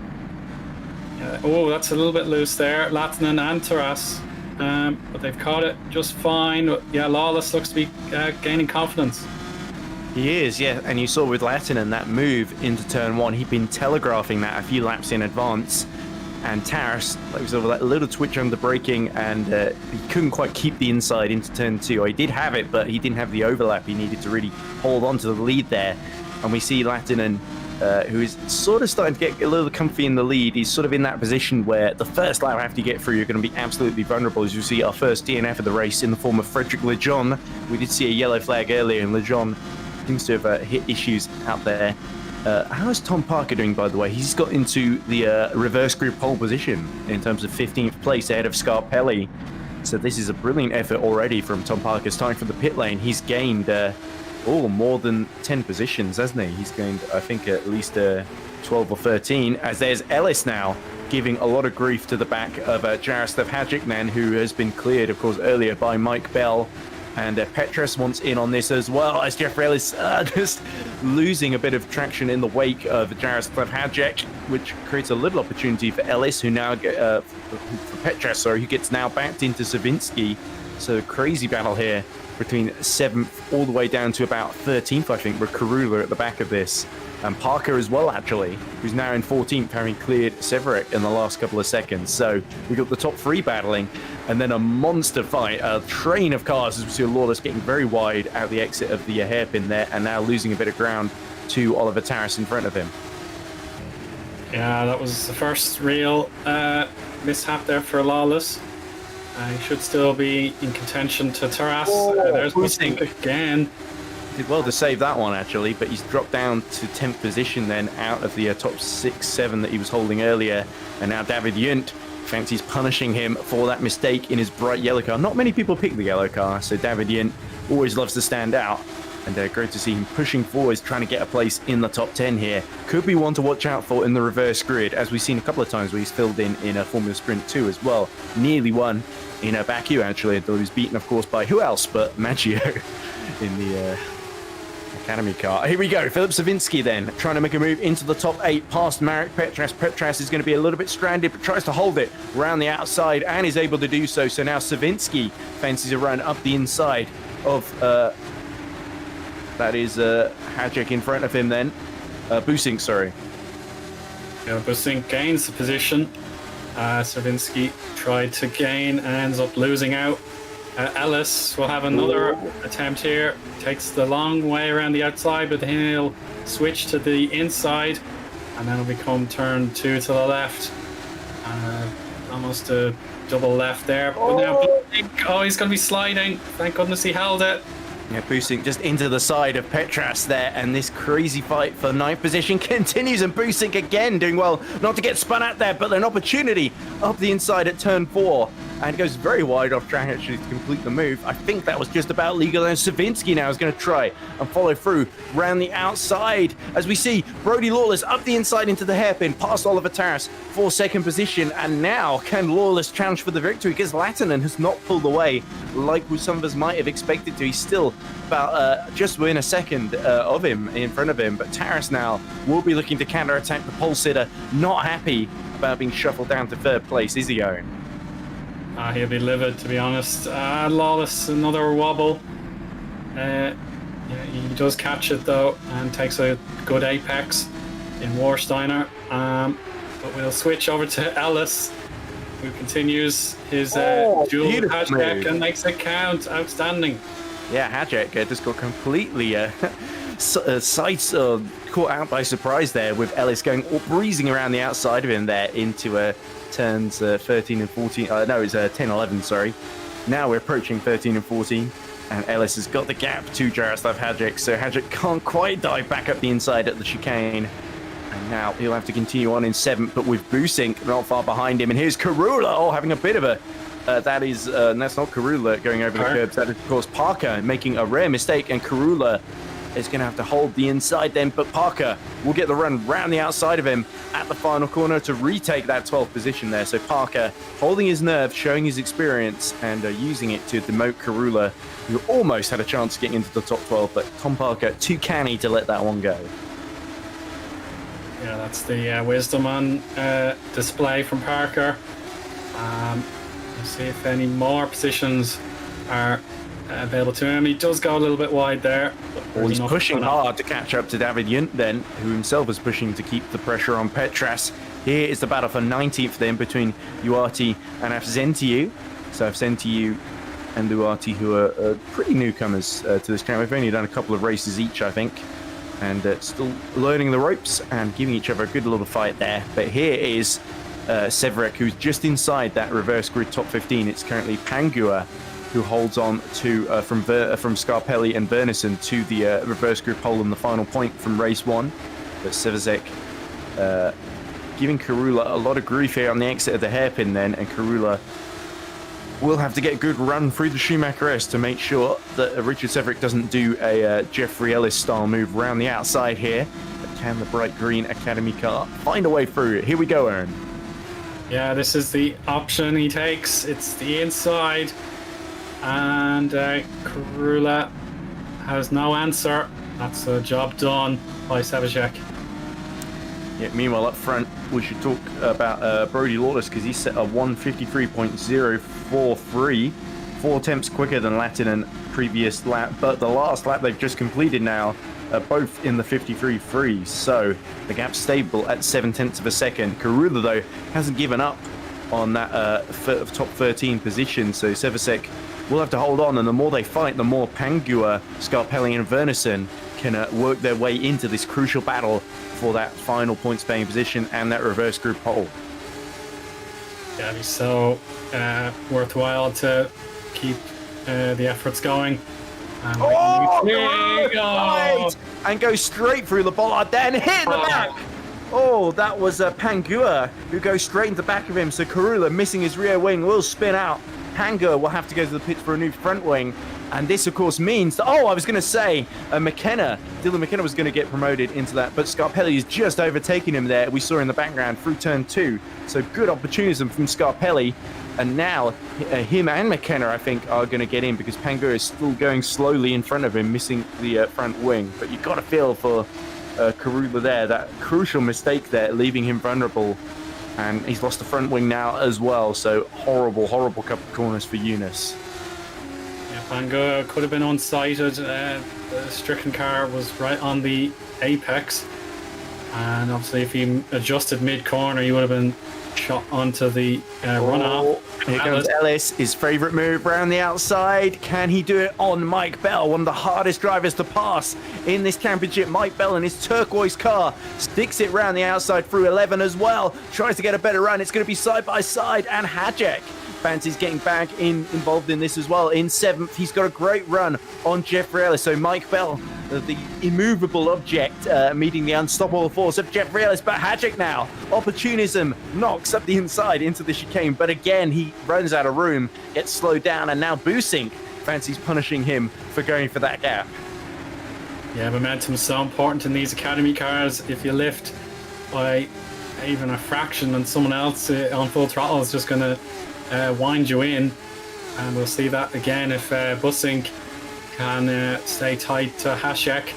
a little bit loose there. Latinen and Taras, but they've caught it just fine. Yeah, Lawless looks to be gaining confidence. He is, yeah, and you saw with Latinen that move into turn 1. He'd been telegraphing that a few laps in advance. And Taras, like, was over that little twitch under braking, and he couldn't quite keep the inside into turn 2. Or he did have it, but he didn't have the overlap. He needed to really hold on to the lead there. And we see Latinen, who is sort of starting to get a little comfy in the lead. He's sort of in that position where the first lap after you get through, you're going to be absolutely vulnerable. As you see our first DNF of the race in the form of Frederick Lejeune. We did see a yellow flag earlier, and Lejeune seems to have hit issues out there. How is Tom Parker doing, by the way? He's got into the reverse group pole position in terms of 15th place ahead of Scarpelli. So this is a brilliant effort already from Tom Parker. Starting from the pit lane, he's gained more than 10 positions, hasn't he? He's gained, I think, at least 12 or 13, as there's Ellis now giving a lot of grief to the back of Jaroslav Hadjic then, who has been cleared, of course, earlier by Mike Bell. And Petras wants in on this as well, as Jeffrey Ellis just losing a bit of traction in the wake of Jaroslav Hadjic, which creates a little opportunity for Ellis, who now, for Petras, sorry, who gets now backed into Savinski. So a crazy battle here between 7th all the way down to about 13th, I think, with Karula at the back of this. And Parker as well, actually, who's now in 14th, having cleared Severik in the last couple of seconds. So we got the top 3 battling, and then a monster fight, a train of cars, as we see Lawless getting very wide out the exit of the hairpin there, and now losing a bit of ground to Oliver Taras in front of him. Yeah, that was the first real mishap there for Lawless. He should still be in contention to Taras. There's Busink again. Did well to save that one, actually, but he's dropped down to 10th position then out of the top 6, 7 that he was holding earlier. And now David Yunt fancies punishing him for that mistake in his bright yellow car. Not many people pick the yellow car, so David Yunt always loves to stand out. And great to see him pushing forwards, trying to get a place in the top 10 here. Could be one to watch out for in the reverse grid, as we've seen a couple of times where he's filled in a Formula Sprint 2 as well. Nearly won in Baku, actually, though he was beaten, of course, by who else but Maggio in the Academy car. Here we go. Filip Savinski then trying to make a move into the top 8 past Marek Petras. Petras is going to be a little bit stranded, but tries to hold it around the outside and is able to do so. So now Savinski fancies a run up the inside of that is Hadjic in front of him then. Busink, sorry. Yeah, Busink gains the position. Savinski tried to gain and ends up losing out. Ellis will have another attempt here. Takes the long way around the outside, but he'll switch to the inside, and then it'll become turn 2 to the left. Almost a double left there. But now, he's going to be sliding. Thank goodness he held it. Yeah, Busink just into the side of Petras there, and this crazy fight for 9th position continues, and Busink again doing well not to get spun out there, but an opportunity up the inside at turn 4, and goes very wide off track actually to complete the move. I think that was just about legal, and Savinski now is going to try and follow through round the outside, as we see Brody Lawless up the inside into the hairpin, past Oliver Taras for 2nd position, and now can Lawless challenge for the victory, because Latanen has not pulled away like some of us might have expected to. He's still about just within a second of him in front of him, but Taras now will be looking to counter-attack the pole sitter. Not happy about being shuffled down to 3rd place, is he, Eoin? He'll be livid, to be honest. Lawless, another wobble. Yeah, he does catch it though, and takes a good apex in Warsteiner. But we'll switch over to Ellis, who continues his duel hashtag and makes it count. Outstanding. Yeah, Hadjic just got completely caught out by surprise there, with Ellis going breezing around the outside of him there into turns 13 and 14. No, it's 10, 11, sorry. Now we're approaching 13 and 14, and Ellis has got the gap to Jaroslav Hadjic, so Hadjic can't quite dive back up the inside at the chicane. And now he'll have to continue on in 7th, but with Busink not far behind him. And here's Karula, having a bit of a... that's not Karula going over the curbs. That is, of course, Parker making a rare mistake, and Karula is going to have to hold the inside then. But Parker will get the run round the outside of him at the final corner to retake that 12th position there. So Parker holding his nerve, showing his experience, and using it to demote Karula, who almost had a chance of getting into the top 12. But Tom Parker, too canny to let that one go. Yeah, that's the wisdom on display from Parker. We'll see if any more positions are available to him. He does go a little bit wide there. He's pushing hard to catch up to David Yunt then, who himself is pushing to keep the pressure on Petras. Here is the battle for 19th then between Duarte and Afzentiu. So Afzentiu and Duarte, who are pretty newcomers to this camp. We've only done a couple of races each, I think, and still learning the ropes and giving each other a good little fight there. But here is Severik, who's just inside that reverse grid top 15. It's currently Pangua who holds on to from Scarpelli and Bernison to the reverse grid pole in the final point from race 1. But Severik giving Karula a lot of grief here on the exit of the hairpin then, and Karula will have to get a good run through the Schumacher S to make sure that Richard Severik doesn't do a Jeffrey Ellis style move around the outside here. can the bright green Academy car find a way through? Here we go, Aaron. Yeah, this is the option he takes. It's the inside. And Karula has no answer. That's a job done by Sevicek. Yeah, meanwhile, up front, we should talk about Brody Lawless because he set a 1:53.043, 4 attempts quicker than Lattinen previous lap, but the last lap they've just completed now, both in the 53.3, so the gap's stable at 0.7 of a second. Karula, though, hasn't given up on that top 13 position, so Sevicek will have to hold on, and the more they fight, the more Pangua, Scarpelli, and Vernison can work their way into this crucial battle for that final points-paying position and that reverse group pole. Yeah, it'd be so worthwhile to keep the efforts going. And and go straight through the bollard, then hit the back. Oh, that was Pangua who goes straight into the back of him. So Karula, missing his rear wing, will spin out. Pangua will have to go to the pits for a new front wing. And this, of course, means that, I was going to say, Dylan McKenna was going to get promoted into that, but Scarpelli is just overtaking him there. We saw in the background through turn 2. So good opportunism from Scarpelli. And now him and McKenna, I think, are going to get in because Pangua is still going slowly in front of him, missing the front wing. But you've got to feel for Karula there, that crucial mistake there, leaving him vulnerable. And he's lost the front wing now as well. So horrible couple of corners for Eunice. Yeah, Pangua could have been unsighted. The stricken car was right on the apex. And obviously if he adjusted mid-corner, he would have been shot onto the runoff. Here comes Ellis, his favourite move around the outside. Can he do it on Mike Bell, one of the hardest drivers to pass in this championship? Mike Bell in his turquoise car sticks it round the outside through 11 as well. Tries to get a better run. It's going to be side by side, and Hajek fancies getting back involved in this as well. In 7th, he's got a great run on Jeffrey Ellis. So Mike Bell, the immovable object, meeting the unstoppable force of Jeffrey Ellis. But Hajek now, opportunism, knocks up the inside into the chicane. But again, he runs out of room, gets slowed down, and now Boosink fancies punishing him for going for that gap. Yeah, momentum is so important in these academy cars. If you lift by even a fraction, and someone else on full throttle is just going to wind you in, and we'll see that again if Boosink can stay tight to Hashek.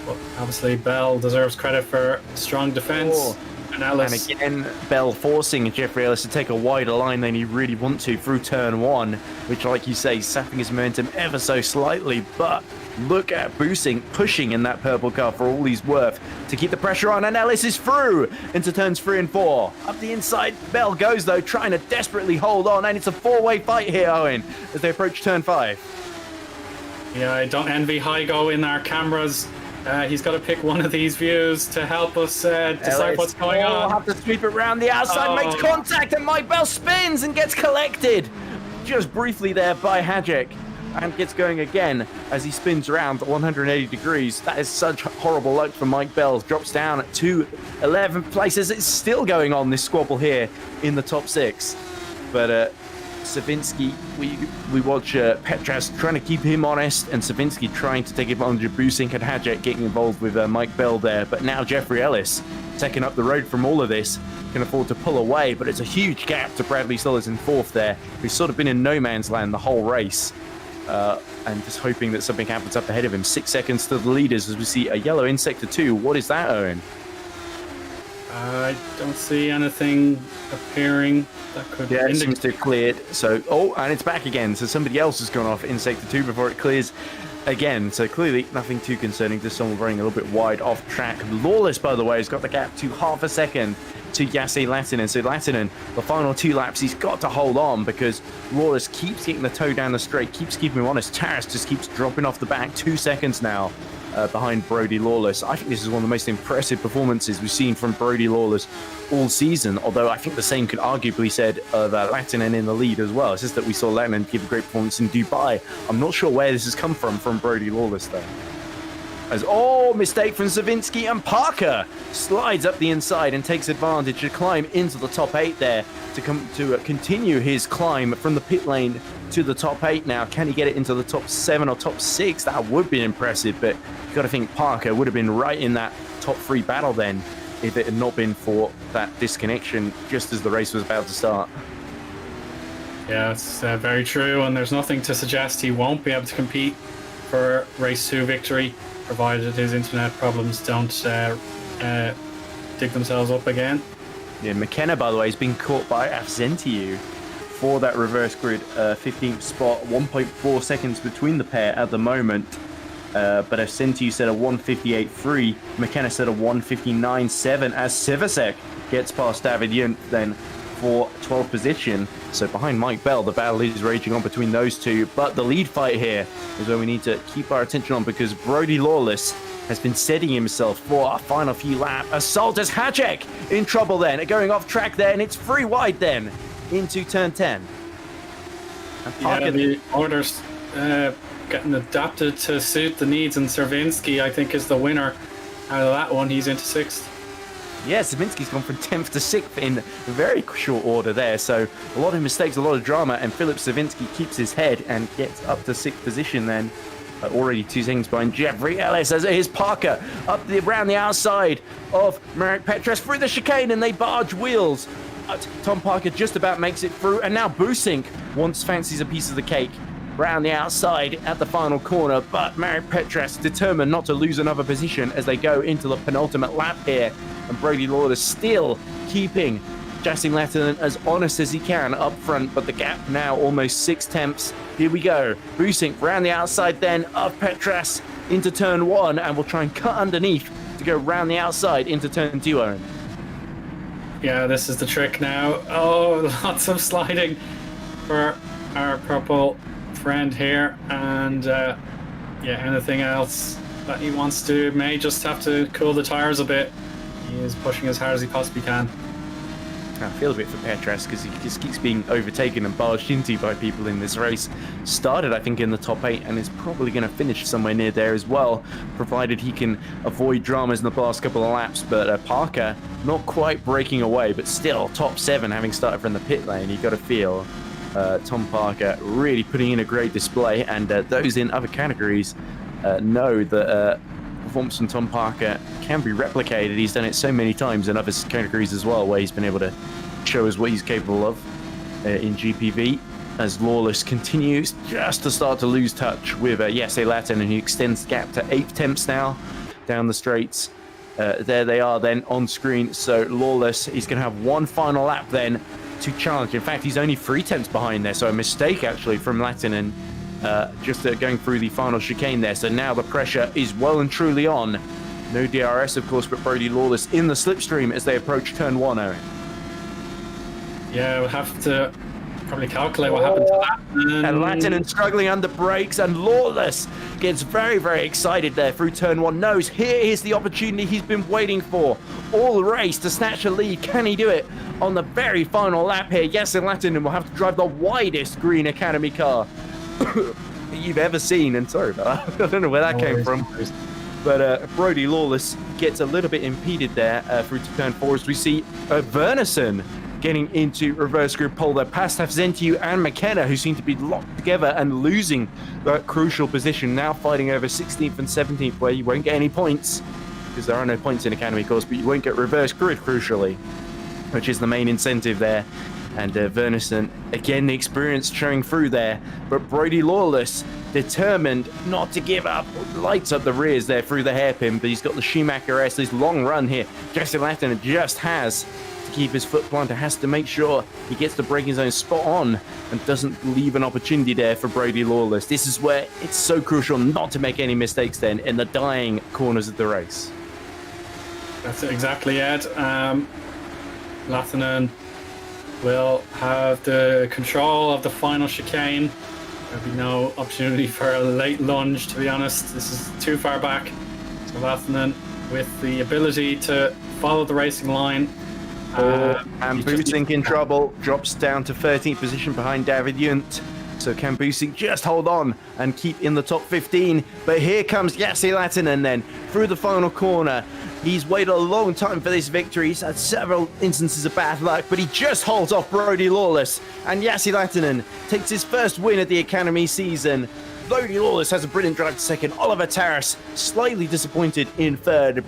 But obviously Bell deserves credit for strong defense. And Ellis, and again, Bell forcing Jeffrey Ellis to take a wider line than he really wants to through turn 1, which, like you say, sapping his momentum ever so slightly. But look at Boosink pushing in that purple car for all he's worth to keep the pressure on, and Ellis is through into turns 3 and 4. Up the inside, Bell goes, though, trying to desperately hold on, and it's a 4-way fight here, Eoin, as they approach turn 5. Yeah, I don't envy Heigo in our cameras. He's got to pick one of these views to help us decide Ellis, what's going on. Have to sweep it around the outside, makes contact, and Mike Bell spins and gets collected just briefly there by Hajek, and gets going again as he spins around 180 degrees. That is such horrible luck for Mike Bell. Drops down to 11th places. It's still going on, this squabble here in the top 6. But Savinsky, we watch Petras trying to keep him honest, and Savinsky trying to take advantage of Boosink and Hajek getting involved with Mike Bell there. But now Jeffrey Ellis, taking up the road from all of this, can afford to pull away, but it's a huge gap to Bradley Sullers in 4th there, who's sort of been in no man's land the whole race. And just hoping that something happens up ahead of him. 6 seconds to the leaders as we see a yellow in sector 2. What is that, Eoin? I don't see anything appearing that could indicate. It seems to have cleared. So, and it's back again. So somebody else has gone off in sector 2 before it clears again. So clearly nothing too concerning. Just someone running a little bit wide off track. Lawless, by the way, has got the gap to half a second to Yasse Lattinen. So Lattinen, the final 2 laps, he's got to hold on because Lawless keeps getting the toe down the straight, keeps keeping him honest. Taras just keeps dropping off the back. 2 seconds now behind Brody Lawless. I think this is one of the most impressive performances we've seen from Brody Lawless all season, although I think the same could arguably be said of Lattinen in the lead as well. It's just that we saw Lattinen give a great performance in Dubai. I'm not sure where this has come from Brody Lawless, though. As mistake from Savinsky, and Parker slides up the inside and takes advantage to climb into the top 8 there to continue his climb from the pit lane to the top 8 now. Can he get it into the top 7 or top 6? That would be impressive, but you've got to think Parker would have been right in that top 3 battle then, if it had not been for that disconnection just as the race was about to start. Yeah, it's very true, and there's nothing to suggest he won't be able to compete for race 2 victory, provided his internet problems don't dig themselves up again. Yeah, McKenna, by the way, has been caught by Afzentiu for that reverse grid 15th spot. 1.4 seconds between the pair at the moment. But Afzentiu set a 1:58.3. McKenna set a 1:59.7 as Sivasek gets past David Yunt then for 12th position. So behind Mike Bell, the battle is raging on between those two. But the lead fight here is where we need to keep our attention on, because Brody Lawless has been setting himself for a final few laps. Assault as Hacek in trouble then, going off track there, and it's free wide then into turn 10. Yeah, the orders getting adapted to suit the needs, and Cervinski, I think, is the winner out of that one. He's into 6th. Yeah, Savinsky's gone from 10th to 6th in very short order there. So a lot of mistakes, a lot of drama, and Philip Savinsky keeps his head and gets up to 6th position then. Already 2 seconds behind Jeffrey Ellis, as it is Parker around the outside of Marek Petras through the chicane, and they barge wheels. Tom Parker just about makes it through, and now Busink fancies a piece of the cake round the outside at the final corner, but Marek Petras determined not to lose another position as they go into the penultimate lap here, and Brody Lawless still keeping Justin Lettinen as honest as he can up front, but the gap now almost 6 tenths. Here we go. Busink round the outside then of Petras into turn 1, and we'll try and cut underneath to go round the outside into turn 2, Eoin. Yeah, this is the trick now. Oh, lots of sliding for our purple friend here, and anything else that he wants to do may just have to cool the tires a bit. He is pushing as hard as he possibly can. I feel a bit for Petras because he just keeps being overtaken and barged into by people in this race. Started, I think, in the top 8 and is probably going to finish somewhere near there as well, provided he can avoid dramas in the last couple of laps. But Parker not quite breaking away, but still top 7 having started from the pit lane. You've got to feel Tom Parker really putting in a great display, and those in other categories know that performance from Tom Parker can be replicated. He's done it so many times in other categories as well, where he's been able to show us what he's capable of in GPV, as Lawless continues just to start to lose touch with Jesse Latin, and he extends the gap to 8 tenths now down the straights. There they are then on screen. So Lawless, he's going to have one final lap then to challenge. In fact, he's only 3 tenths behind there, so a mistake actually from Latin, just going through the final chicane there. So now the pressure is well and truly on. No DRS, of course, but Brody Lawless in the slipstream as they approach turn 1, Eoin. Yeah, we'll have to probably calculate what happened to that. And Lattinen struggling under brakes, and Lawless gets very, very excited there through turn 1. Knows here is the opportunity he's been waiting for all race to snatch a lead. Can he do it on the very final lap here? Yes, and Lattinen will have to drive the widest Green Academy car you've ever seen. And sorry about that, I don't know where that came from. But Brody Lawless gets a little bit impeded there through to turn 4 as we see Verneson getting into reverse grid pole there past Afzentiu and McKenna, who seem to be locked together and losing that crucial position. Now fighting over 16th and 17th, where you won't get any points because there are no points in Academy course, but you won't get reverse grid crucially, which is the main incentive there. And Verneson, again, the experience showing through there, but Brody Lawless determined not to give up. Lights up the rears there through the hairpin, but he's got the Schumacher S, this long run here. Justin Lattinen just has to keep his foot planted, has to make sure he gets the braking zone spot on and doesn't leave an opportunity there for Brody Lawless. This is where it's so crucial not to make any mistakes then in the dying corners of the race. That's exactly it. Lattinen will have the control of the final chicane. There'll be no opportunity for a late lunge, to be honest. This is too far back. So Lattinen, with the ability to follow the racing line. And Busink in trouble, drops down to 13th position behind David Yunt. So can Busink just hold on and keep in the top 15? But here comes Jesse Lattinen then through the final corner. He's waited a long time for this victory. He's had several instances of bad luck, but he just holds off Brody Lawless. And Jesse Lattinen takes his first win of the Academy season. Brody Lawless has a brilliant drive to second. Oliver Tarras slightly disappointed in third.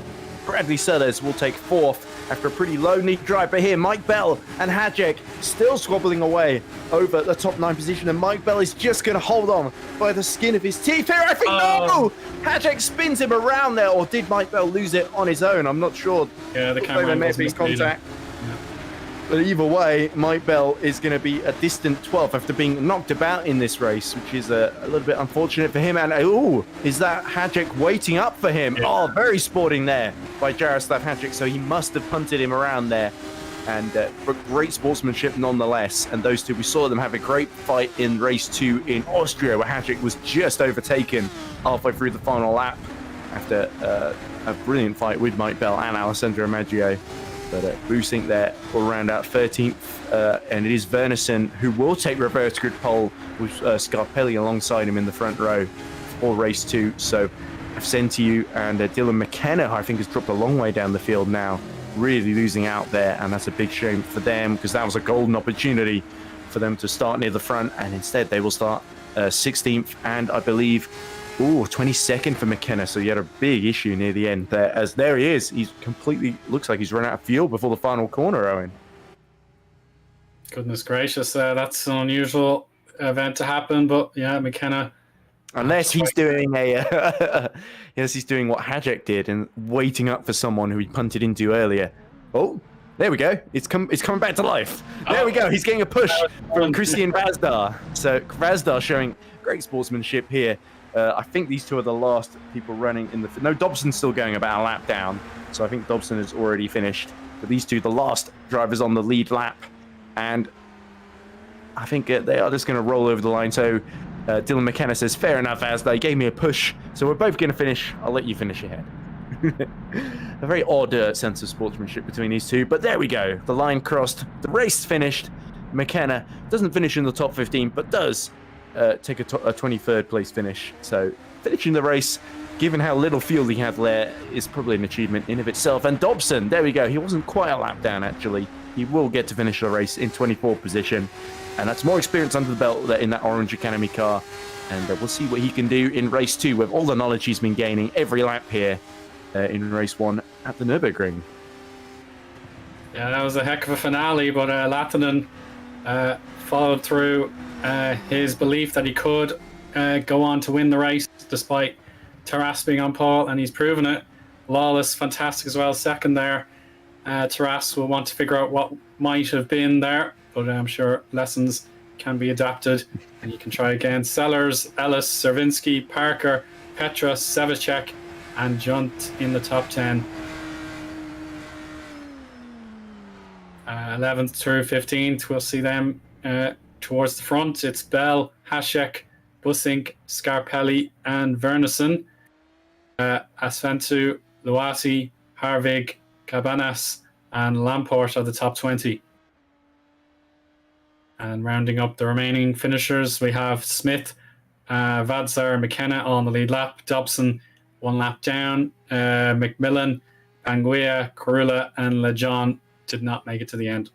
Bradley Sellers will take 4th after a pretty low neat drive. But here, Mike Bell and Hajek still squabbling away over the top 9 position. And Mike Bell is just going to hold on by the skin of his teeth here. I think, no! Hajek spins him around there. Or did Mike Bell lose it on his own? I'm not sure. Yeah, the camera may have been contact. But either way, Mike Bell is going to be a distant 12th after being knocked about in this race, which is a little bit unfortunate for him. And, is that Hajek waiting up for him? Yeah. Oh, very sporting there by Jaroslav Hajek. So he must have punted him around there. And great sportsmanship nonetheless. And those two, we saw them have a great fight in race 2 in Austria, where Hajek was just overtaken halfway through the final lap after a brilliant fight with Mike Bell and Alessandro Maggio. But Boosink there will round out 13th, and it is Verneson who will take reverse grid pole with Scarpelli alongside him in the front row for race 2. So Avcentiu and Dylan McKenna, I think, has dropped a long way down the field now, really losing out there, and that's a big shame for them because that was a golden opportunity for them to start near the front, and instead they will start 16th and I believe 22nd for McKenna. So he had a big issue near the end there. As there he is, he's completely looks like he's run out of fuel before the final corner, Eoin. Goodness gracious, that's an unusual event to happen. But yeah, McKenna. Unless he's doing he's doing what Hajek did and waiting up for someone who he punted into earlier. Oh, there we go. It's coming back to life. There we go. He's getting a push from Christian Vazdar. So Vazdar showing great sportsmanship here. I think these two are the last people running in the... No, Dobson's still going about a lap down. So I think Dobson has already finished. But these two, the last drivers on the lead lap. And I think they are just going to roll over the line. So Dylan McKenna says, fair enough, as they gave me a push. So we're both going to finish. I'll let you finish ahead. A very odd sense of sportsmanship between these two. But there we go. The line crossed. The race finished. McKenna doesn't finish in the top 15, but does take a 23rd place finish. So finishing the race, given how little fuel he had there, is probably an achievement in of itself. And Dobson, there we go. He wasn't quite a lap down, actually. He will get to finish the race in 24th position. And that's more experience under the belt in that Orange Academy car. And we'll see what he can do in race 2 with all the knowledge he's been gaining every lap here in race 1 at the Nürburgring. Yeah, that was a heck of a finale, but Lahtinen followed through his belief that he could go on to win the race despite Taras being on pole, and he's proven it. Lawless, fantastic as well, second there. Taras will want to figure out what might have been there, but I'm sure lessons can be adapted and you can try again. Sellers, Ellis, Servinsky, Parker, Petra, Sevicek and Junt in the top 10. 11th through 15th, we'll see them towards the front. It's Bell, Hasek, Busink, Scarpelli and Verneson. Asfentu, Luati, Harvig, Cabanas and Lamport are the top 20. And rounding up the remaining finishers, we have Smith, Vadzar, McKenna on the lead lap, Dobson 1 lap down, McMillan, Panguia, Corula and Lejon did not make it to the end.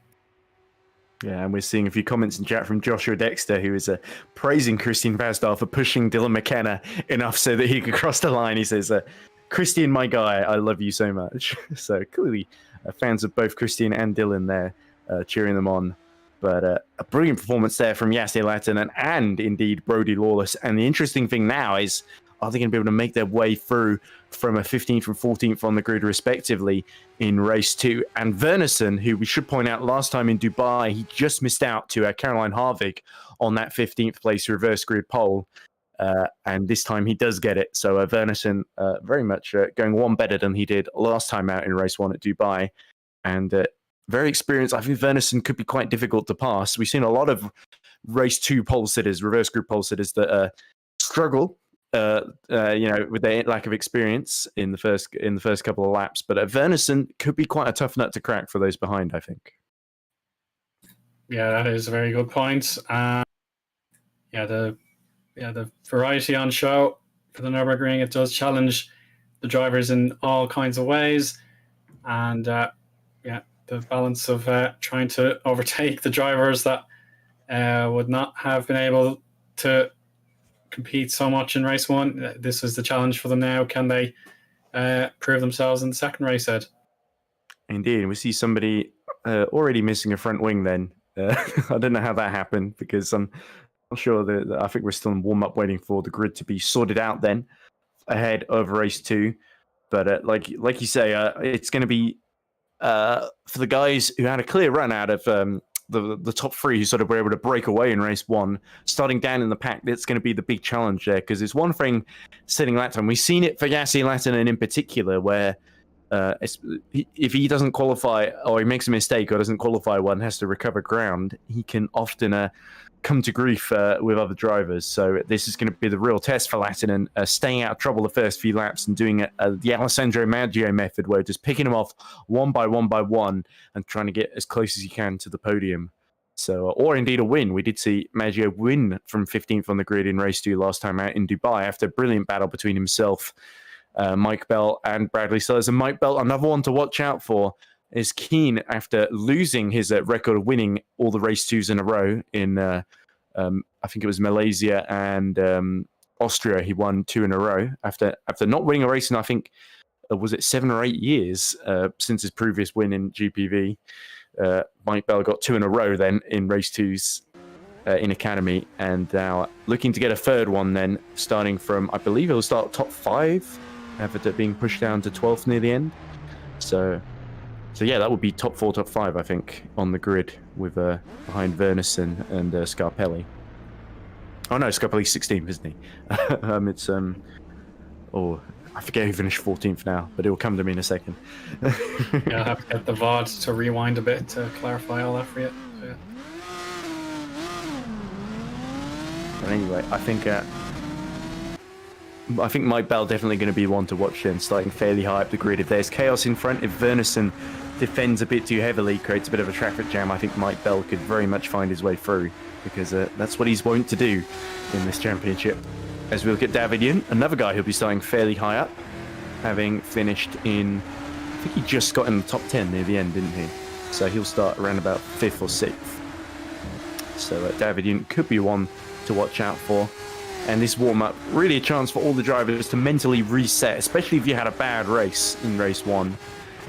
Yeah, and we're seeing a few comments in chat from Joshua Dexter, who is praising Christian Vazdar for pushing Dylan McKenna enough so that he could cross the line. He says, Christian, my guy, I love you so much. So clearly fans of both Christian and Dylan there cheering them on. But a brilliant performance there from Yasser Lahtinen and indeed Brodie Lawless. And the interesting thing now is, are they going to be able to make their way through from a 15th and 14th on the grid respectively in race 2? And Verneson, who we should point out last time in Dubai, he just missed out to Caroline Harvig on that 15th place reverse grid pole. And this time he does get it. So Verneson very much going one better than he did last time out in race 1 at Dubai. And very experienced. I think Verneson could be quite difficult to pass. We've seen a lot of race 2 pole sitters, reverse grid pole sitters that struggle with their lack of experience in the first couple of laps. But Verneson could be quite a tough nut to crack for those behind, I think. Yeah, that is a very good point. The variety on show for the Nürburgring, it does challenge the drivers in all kinds of ways, and the balance of trying to overtake the drivers that would not have been able to compete so much in race 1. This is the challenge for them now. Can they prove themselves in the second race, Ed. Indeed, we see somebody already missing a front wing then. I don't know how that happened because I'm not sure that I think we're still in warm-up waiting for the grid to be sorted out then ahead of race 2. But like you say, it's going to be for the guys who had a clear run out of the top 3 who sort of were able to break away in race 1, starting down in the pack. That's going to be the big challenge there because it's one thing setting lap time. We've seen it for Yassi Lattinen in particular where if he doesn't qualify or he makes a mistake or doesn't qualify one, has to recover ground, he can often come to grief with other drivers. So this is going to be the real test for Lattinen, staying out of trouble the first few laps and doing the Alessandro Maggio method where just picking them off one by one and trying to get as close as you can to the podium. So, or indeed a win. We did see Maggio win from 15th on the grid in race 2 last time out in Dubai after a brilliant battle between himself, Mike Bell and Bradley Sellers. And Mike Bell, another one to watch out for, is keen after losing his record of winning all the race 2s in a row in, I think it was Malaysia and Austria. He won 2 in a row after not winning a race in, I think, was it 7 or 8 years since his previous win in GPV. Mike Bell got 2 in a row then in race 2s in Academy, and now looking to get a third one then, starting from, I believe he'll start top 5 after being pushed down to 12th near the end. So yeah, that would be top 4, top 5, I think, on the grid with behind Verneson and Scarpelli. Oh no, Scarpelli's 16th, isn't he? It's I forget who finished 14th now, but it will come to me in a second. Yeah, I'll have to get the VOD to rewind a bit to clarify all that for you. So, yeah. But anyway, I think Mike Bell definitely going to be one to watch then, starting fairly high up the grid. If there's chaos in front, if Verneson defends a bit too heavily, creates a bit of a traffic jam, I think Mike Bell could very much find his way through because that's what he's wont to do in this championship. As we look at David Eoin, another guy who'll be starting fairly high up, having finished in, I think he just got in the top 10 near the end, didn't he? So he'll start around about 5th or 6th. So David Eoin could be one to watch out for. And this warm-up, really a chance for all the drivers to mentally reset, especially if you had a bad race in race 1.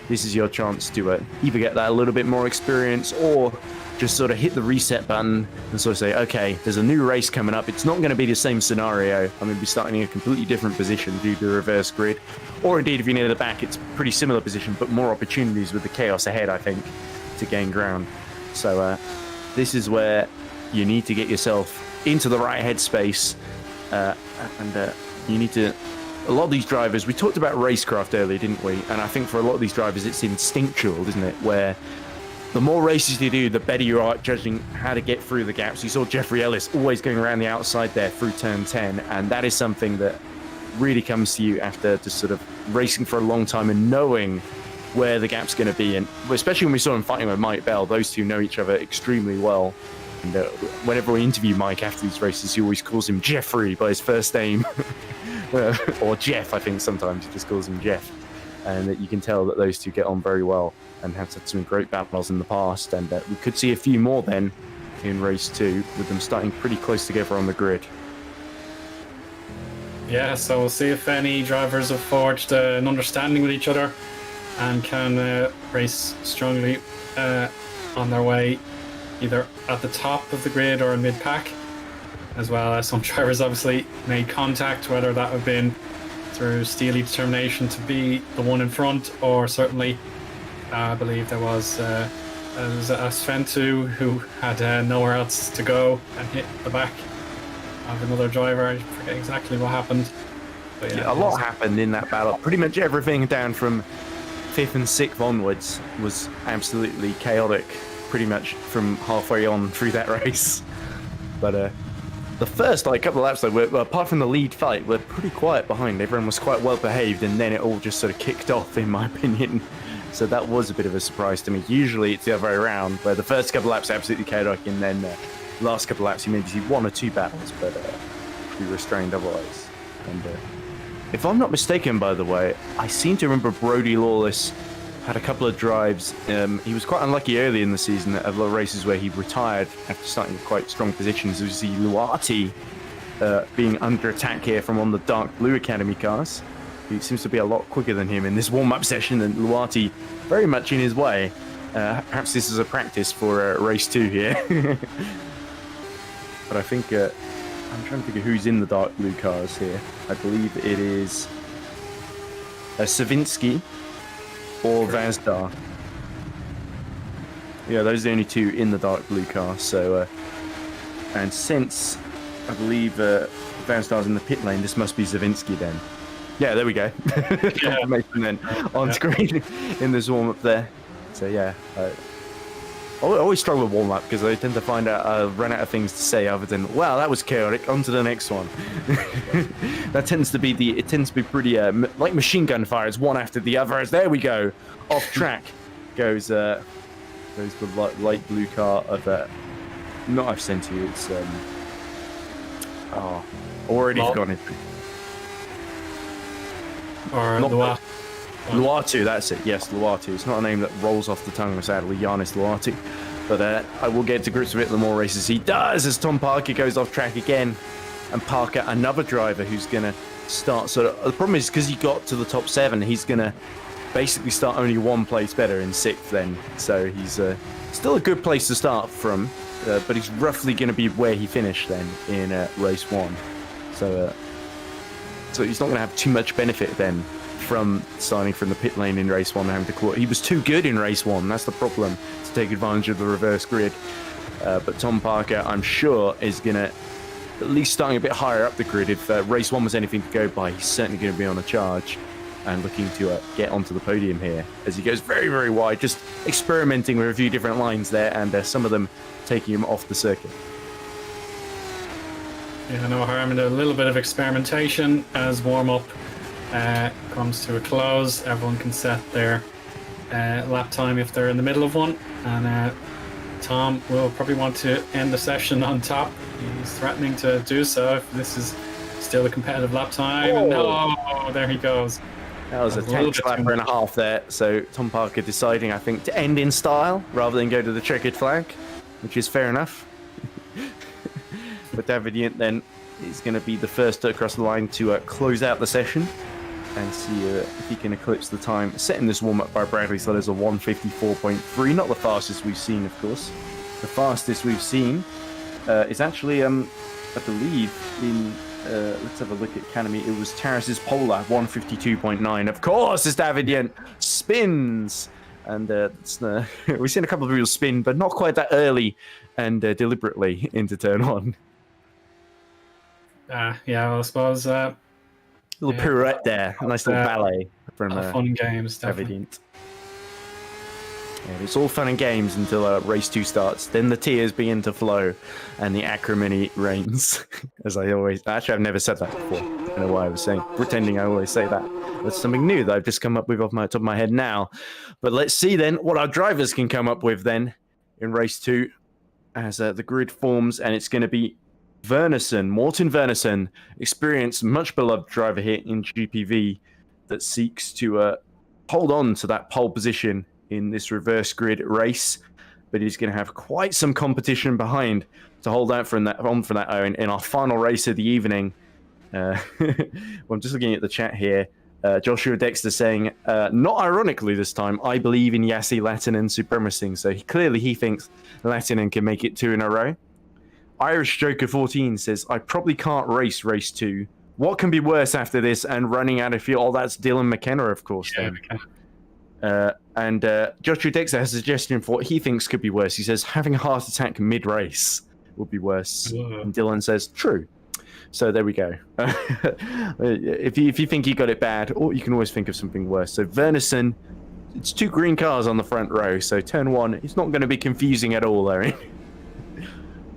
This is your chance to either get that a little bit more experience or just sort of hit the reset button and sort of say, okay, there's a new race coming up. It's not going to be the same scenario. I'm going to be starting in a completely different position due to the reverse grid. Or indeed, if you're near the back, it's a pretty similar position, but more opportunities with the chaos ahead, I think, to gain ground. So this is where you need to get yourself into the right headspace. And you need to... A lot of these drivers, we talked about racecraft earlier, didn't we? And I think for a lot of these drivers, it's instinctual, isn't it? Where the more races you do, the better you are at judging how to get through the gaps. You saw Jeffrey Ellis always going around the outside there through turn 10, and that is something that really comes to you after just sort of racing for a long time and knowing where the gap's going to be. And especially when we saw him fighting with Mike Bell, those two know each other extremely well. And whenever we interview Mike after these races, he always calls him Jeffrey by his first name. Or Jeff, I think sometimes he just calls him Jeff. And that you can tell that those two get on very well and have had some great battles in the past. And we could see a few more then in race 2 with them starting pretty close together on the grid. Yeah, so we'll see if any drivers have forged an understanding with each other and can race strongly on their way either at the top of the grid or in mid-pack, as well as some drivers obviously made contact, whether that have been through steely determination to be the one in front, or certainly I believe there was a Sventu who had nowhere else to go and hit the back of another driver. I forget exactly what happened. But yeah, a lot happened in that battle. Pretty much everything down from 5th and 6th onwards was absolutely chaotic, pretty much from halfway on through that race. But the first couple of laps, though, apart from the lead fight, were pretty quiet behind. Everyone was quite well behaved, and then it all just sort of kicked off, in my opinion. So that was a bit of a surprise to me. Usually it's the other way around, where the first couple of laps are absolutely chaotic, and then the last couple of laps you maybe see 1 or 2 battles, but pretty restrained otherwise. And if I'm not mistaken, by the way, I seem to remember Brodie Lawless had a couple of drives. He was quite unlucky early in the season at a lot of races where he retired after starting with quite strong positions. We see Luati being under attack here from one of the dark blue Academy cars. who seems to be a lot quicker than him in this warm-up session, and Luati very much in his way. Perhaps this is a practice for race 2 here. But I think I'm trying to think of who's in the dark blue cars here. I believe it is Savinsky or Vazdar. Yeah, those are the only 2 in the dark blue car. So, and since I believe Vazdar's in the pit lane, this must be Savinsky then. Yeah, there we go. Confirmation then on screen in this warm up there. So yeah, I always struggle with warm up because I tend to find out I run out of things to say other than, wow, that was chaotic. On to the next one. That tends to be pretty like machine gun fire. It's one after the other. As there we go, off track goes the light blue car of not I've sent you. It's already forgotten it. Or Luatu, that's it. Yes, Luatu. It's not a name that rolls off the tongue, sadly, Giannis Luatu. But I will get to grips with it the more races he does as Tom Parker goes off track again. And Parker, another driver who's going to start. So the problem is because he got to the top 7, he's going to basically start only 1 place better in 6th then. So he's still a good place to start from, but he's roughly going to be where he finished then in race 1. So he's not going to have too much benefit then from starting from the pit lane in race 1 and having to quit. He was too good in race 1. That's the problem, to take advantage of the reverse grid. But Tom Parker, I'm sure, is going to at least starting a bit higher up the grid. If race 1 was anything to go by, he's certainly going to be on a charge and looking to get onto the podium here as he goes very, very wide, just experimenting with a few different lines there, and some of them taking him off the circuit. Yeah, no Harmon, a little bit of experimentation as warm-up comes to a close. Everyone can set their lap time if they're in the middle of one, and Tom will probably want to end the session on top. He's threatening to do so if this is still a competitive lap time. And no, there he goes. That was a tense lapper and a half there. So Tom Parker deciding, I think, to end in style rather than go to the checkered flag, which is fair enough. But David Yent then is going to be the first to cross the line to close out the session and see if he can eclipse the time set in this warm-up by Bradley Slutters of 154.3. Not the fastest we've seen, of course. The fastest we've seen is actually, I believe, in... let's have a look at Academy. It was Terrace's pole lap, 152.9. Of course, as David Yent spins. And we've seen a couple of people spin, but not quite that early and deliberately into turn 1. Yeah, well, I suppose... little pirouette there. A nice little ballet from fun games, David Yent. Yeah, it's all fun and games until race 2 starts. Then the tears begin to flow and the acrimony reigns. As I always... Actually, I've never said that before. I don't know why I was saying. Pretending I always say that. That's something new that I've just come up with off my top of my head now. But let's see then what our drivers can come up with then in race 2 as the grid forms. And it's going to be Morten Wernersen, experienced, much beloved driver here in GPV that seeks to hold on to that pole position in this reverse grid race, but he's going to have quite some competition behind to hold out from that Eoin in our final race of the evening. Well, I'm just looking at the chat here. Joshua Dexter saying, not ironically this time, I believe in Yassi Latinen supremacy. So clearly he thinks Latinen can make it 2 in a row. Irish Joker 14 says, I probably can't race 2. What can be worse after this and running out of fuel? Oh, that's Dylan McKenna, of course. Yeah, then. And Joshua Dexter has a suggestion for what he thinks could be worse. He says, having a heart attack mid-race would be worse. And Dylan says, true. So there we go. If you think you got it bad, or you can always think of something worse. So Wernersen, it's 2 green cars on the front row. So turn 1, it's not going to be confusing at all, Eoin.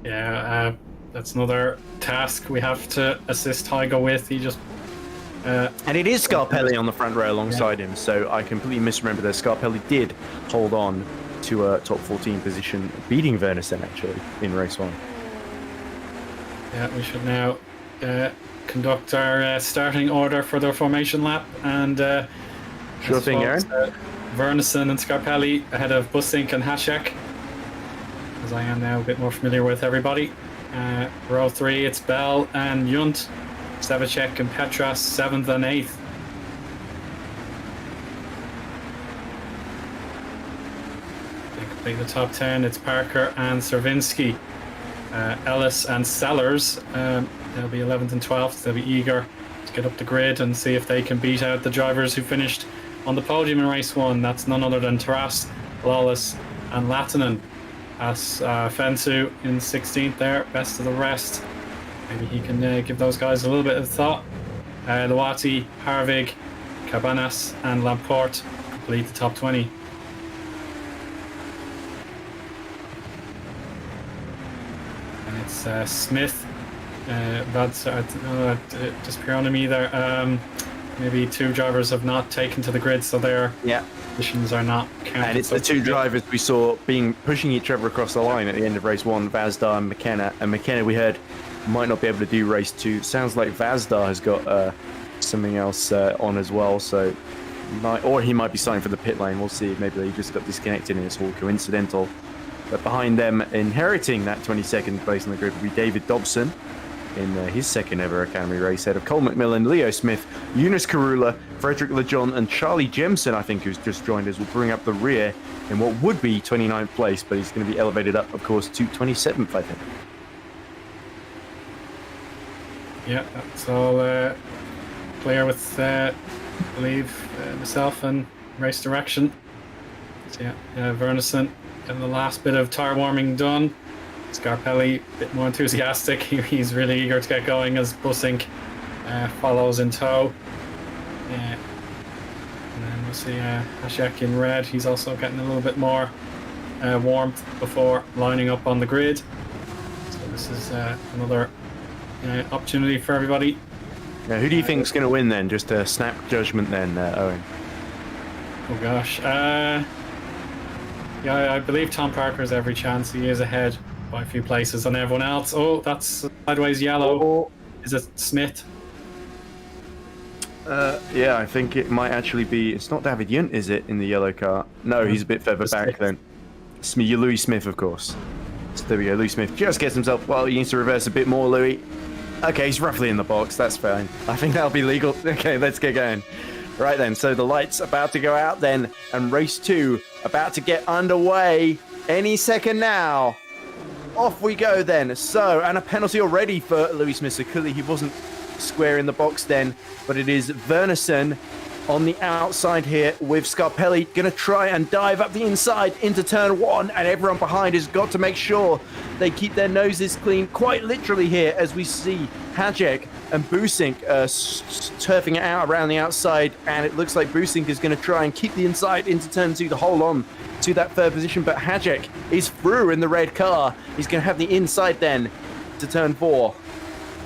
Yeah, that's another task we have to assist Heigo with. He just... and it is Scarpelli on the front row alongside him, so I completely misremember that Scarpelli did hold on to a top 14 position, beating Wernersen actually in race 1. Yeah, we should now conduct our starting order for the formation lap, and sure thing, Eoin. Wernersen and Scarpelli ahead of Bussink and Hasek, as I am now a bit more familiar with everybody. Row 3, it's Bell and Yunt, Savicek and Petras 7th and 8th. Complete the top 10. It's Parker and Servinski. Ellis and Sellers, they'll be 11th and 12th. They'll be eager to get up the grid and see if they can beat out the drivers who finished on the podium in race 1. That's none other than Taras, Lawless and Latinen. As Fensu in 16th there, best of the rest. Maybe he can give those guys a little bit of thought. Luati, Harvig, Cabanas and Laporte complete the top 20. And it's Smith, that's disappear on me there. Maybe 2 drivers have not taken to the grid, so their positions are not counted. And it's the 2 drivers we saw pushing each other across the line at the end of race 1, Vazdar and McKenna. And McKenna, we heard, might not be able to do race 2. Sounds like Vazdar has got something else on as well, so or he might be starting for the pit lane. We'll see. Maybe they just got disconnected and it's all coincidental. But behind them, inheriting that 22nd place on the grid, will be David Dobson in his second ever Academy race, ahead of Cole McMillan, Leo Smith, Eunice Karula, Frederick Lejon, and Charlie Jemson, I think, who's just joined us, will bring up the rear in what would be 29th place, but he's going to be elevated up, of course, to 27th, I think. Yeah, that's all clear with, I believe, myself and race direction. So yeah, Vernison getting the last bit of tire warming done. Scarpelli a bit more enthusiastic. He's really eager to get going as Bussink follows in tow. And then we'll see Hashek in red. He's also getting a little bit more warmth before lining up on the grid. So this is another opportunity for everybody. Now, who do you think is going to win then? Just a snap judgment then, Owen. Oh gosh. Yeah, I believe Tom Parker has every chance. He is ahead by a few places on everyone else. Oh, that's sideways yellow. Oh. Is it Smith? Yeah, I think it might actually be. It's not David Yunt, is it, in the yellow car? No, he's a bit further back then. Louis Smith, of course. So there we go. Louis Smith just gets himself. Well, he needs to reverse a bit more, Louis. Okay, he's roughly in the box. That's fine. I think that'll be legal. Okay, let's get going. Right then, so the light's about to go out then, and race 2 about to get underway any second now. Off we go then. So, and a penalty already for Louis Smith. So clearly he wasn't square in the box then, but it is Vernison on the outside here with Scarpelli going to try and dive up the inside into turn 1, and everyone behind has got to make sure they keep their noses clean, quite literally here, as we see Hajek and Busink turfing it out around the outside, and it looks like Busink is going to try and keep the inside into turn 2 to hold on to that third position, but Hajek is through in the red car. He's going to have the inside then to turn 4.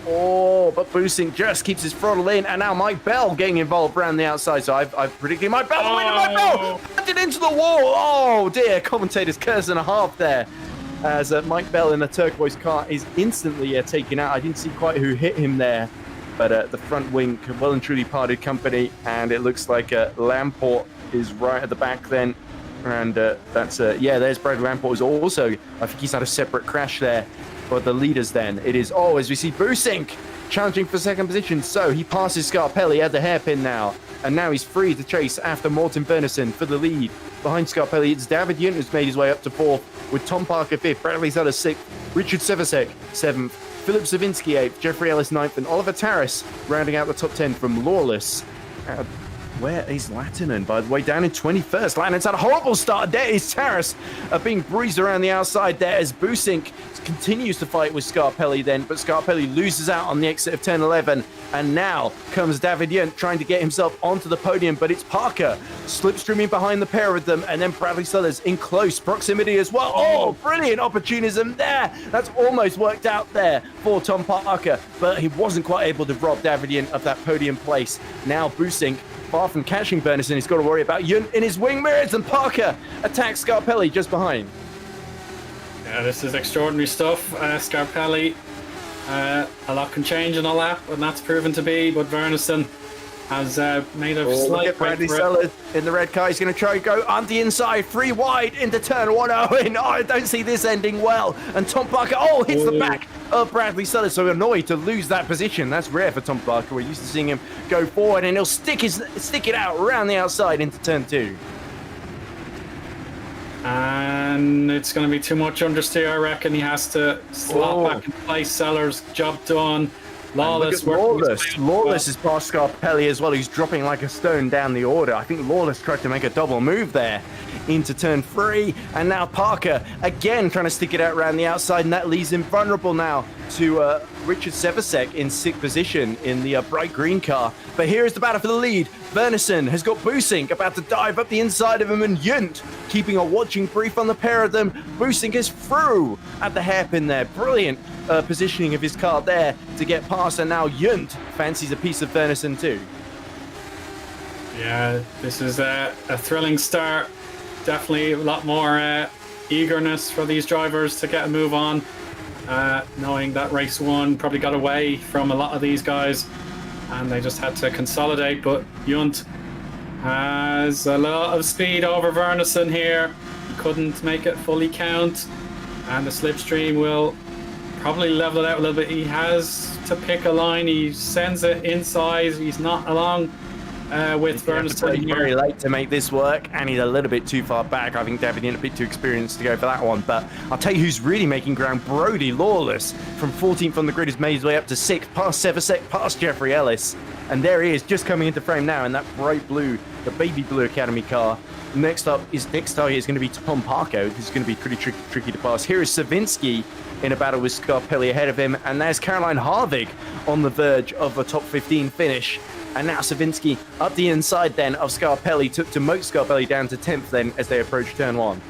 Oh, but Busink just keeps his throttle in, and now Mike Bell getting involved around the outside. So I've predicted Mike Bell. Mike Bell planted into the wall. Oh dear, commentator's curse and a half there, as Mike Bell in a turquoise car is instantly taken out. I didn't see quite who hit him there, but the front wing well and truly parted company, and it looks like Lamport is right at the back then. And that's there's Brad Lamport, who's also, I think he's had a separate crash there. But the leaders then, it is, as we see Busink challenging for second position. So he passes Scarpelli at the hairpin now. And now he's free to chase after Morten Bernison for the lead. Behind Scarpelli, it's David Yunt who's made his way up to 4th, with Tom Parker 5th, Bradley Sutter 6th, Richard Sevasek 7th, Philip Savinsky 8th, Jeffrey Ellis 9th, and Oliver Taras rounding out the top 10 from Lawless. Where is Latinen? By the way, down in 21st. Latinen's had a horrible start. There is Taras being breezed around the outside there as Busink continues to fight with Scarpelli then, but Scarpelli loses out on the exit of turn 11. And now comes David Yunt trying to get himself onto the podium, but it's Parker slipstreaming behind the pair of them, and then Bradley Sellers in close proximity as well. Oh, brilliant opportunism there. That's almost worked out there for Tom Parker, but he wasn't quite able to rob David Yunt of that podium place. Now Busink, far from catching Bernison, he's got to worry about Yunt in his wing mirrors, and Parker attacks Scarpelli just behind. Yeah, this is extraordinary stuff. Scarpelli, a lot can change in a lap, and that's proven to be, but Vernison has made a slight... Look at Bradley Sellers in the red car. He's going to try and go on the inside, 3 wide into turn 1. Owen, I don't see this ending well. And Tom Parker, hits the back of Bradley Sellers. So annoyed to lose that position. That's rare for Tom Parker. We're used to seeing him go forward, and he'll stick it out around the outside into turn 2. And it's going to be too much understeer, I reckon. He has to slot back in place. Sellers, job done. Lawless. Lawless is past Scarpelli as well. He's dropping like a stone down the order. I think Lawless tried to make a double move there into turn 3. And now Parker again trying to stick it out around the outside. And that leaves him vulnerable now to Richard Sevasek in 6th position in the bright green car. But here is the battle for the lead. Vernison has got Boosink about to dive up the inside of him, and Yunt keeping a watching brief on the pair of them. Boosink is through at the hairpin there. Brilliant positioning of his car there to get past, and now Yunt fancies a piece of Vernison too. Yeah, this is a thrilling start. Definitely a lot more eagerness for these drivers to get a move on. Knowing that race 1 probably got away from a lot of these guys and they just had to consolidate, but Yunt has a lot of speed over Vernison here. He couldn't make it fully count, and the slipstream will probably level it out a little bit. He has to pick a line. He sends it inside. He's not along with Vernison here. Very late to make this work, and he's a little bit too far back. I think David is a bit too experienced to go for that one, but I'll tell you who's really making ground. Brody Lawless from 14th on the grid has made his way up to 6th, past Sevasek, past Jeffrey Ellis, and there he is just coming into frame now in that bright blue, the baby blue Academy car. Next target is going to be Tom Parker. This is going to be pretty tricky to pass. Here is Savinsky in a battle with Scarpelli ahead of him, and there's Caroline Harvig on the verge of a top 15 finish. And now Savinsky up the inside then of Scarpelli, took to moat Scarpelli down to 10th then as they approach turn 1.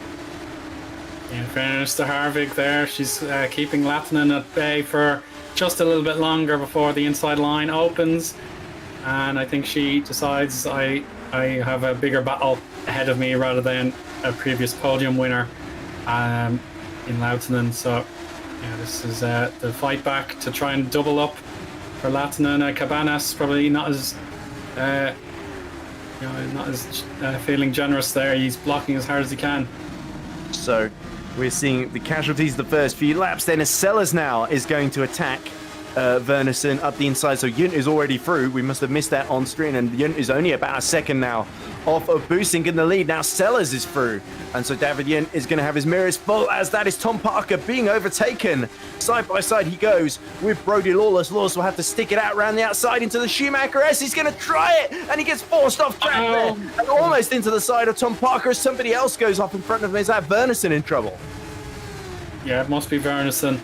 In fairness to Harvig there, she's keeping Lattinen at bay for just a little bit longer before the inside line opens. And I think she decides I have a bigger battle ahead of me rather than a previous podium winner in Lattinen. So yeah, this is the fight back to try and double up for Lattinen. Cabanas probably not as feeling generous there. He's blocking as hard as he can. So we're seeing the casualties the first few laps. Then as Sellers now is going to attack Vernison up the inside. So Yunt is already through. We must have missed that on screen, and Yunt is only about a second now off of Boosink in the lead. Now Sellers is through, and so David Yunt is going to have his mirrors full, as that is Tom Parker being overtaken. Side by side he goes with Brody Lawless. Lawless will have to stick it out around the outside into the Schumacher S. He's going to try it, and he gets forced off track there, and almost into the side of Tom Parker as somebody else goes off in front of him. Is that Vernison in trouble? Yeah, it must be Vernison,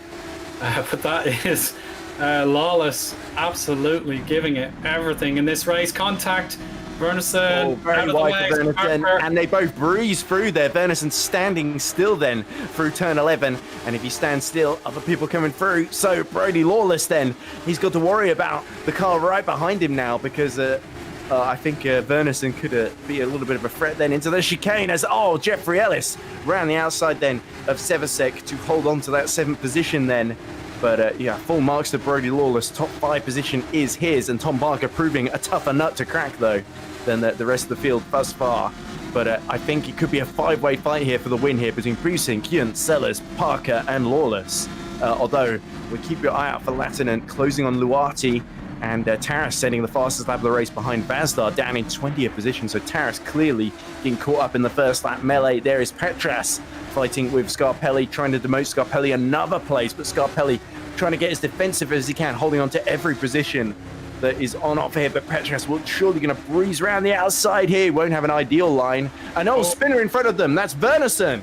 but that is Lawless absolutely giving it everything in this race. Contact. Vernison, very wide for Vernison, and they both breeze through there. Vernison standing still then through turn 11, and if he stands still, other people coming through. So Brody Lawless then, he's got to worry about the car right behind him now, because I think Vernison could be a little bit of a threat then into the chicane as, Jeffrey Ellis around the outside then of Sevasek to hold on to that 7th position then. But full marks to Brody Lawless. Top 5 position is his, and Tom Parker proving a tougher nut to crack though than the rest of the field thus far. But I think it could be a 5-way fight here for the win here between Boosink, Yunt, Sellers, Parker and Lawless. Although we keep your eye out for Lattinen closing on Luati, and Taras setting the fastest lap of the race behind Vazdar down in 20th position. So Taras clearly getting caught up in the first lap melee. There is Petras fighting with Scarpelli, trying to demote Scarpelli another place, but Scarpelli trying to get as defensive as he can, holding on to every position that is on offer here. But Petras will surely going to breeze around the outside here. Won't have an ideal line. An spinner in front of them. That's Vernison.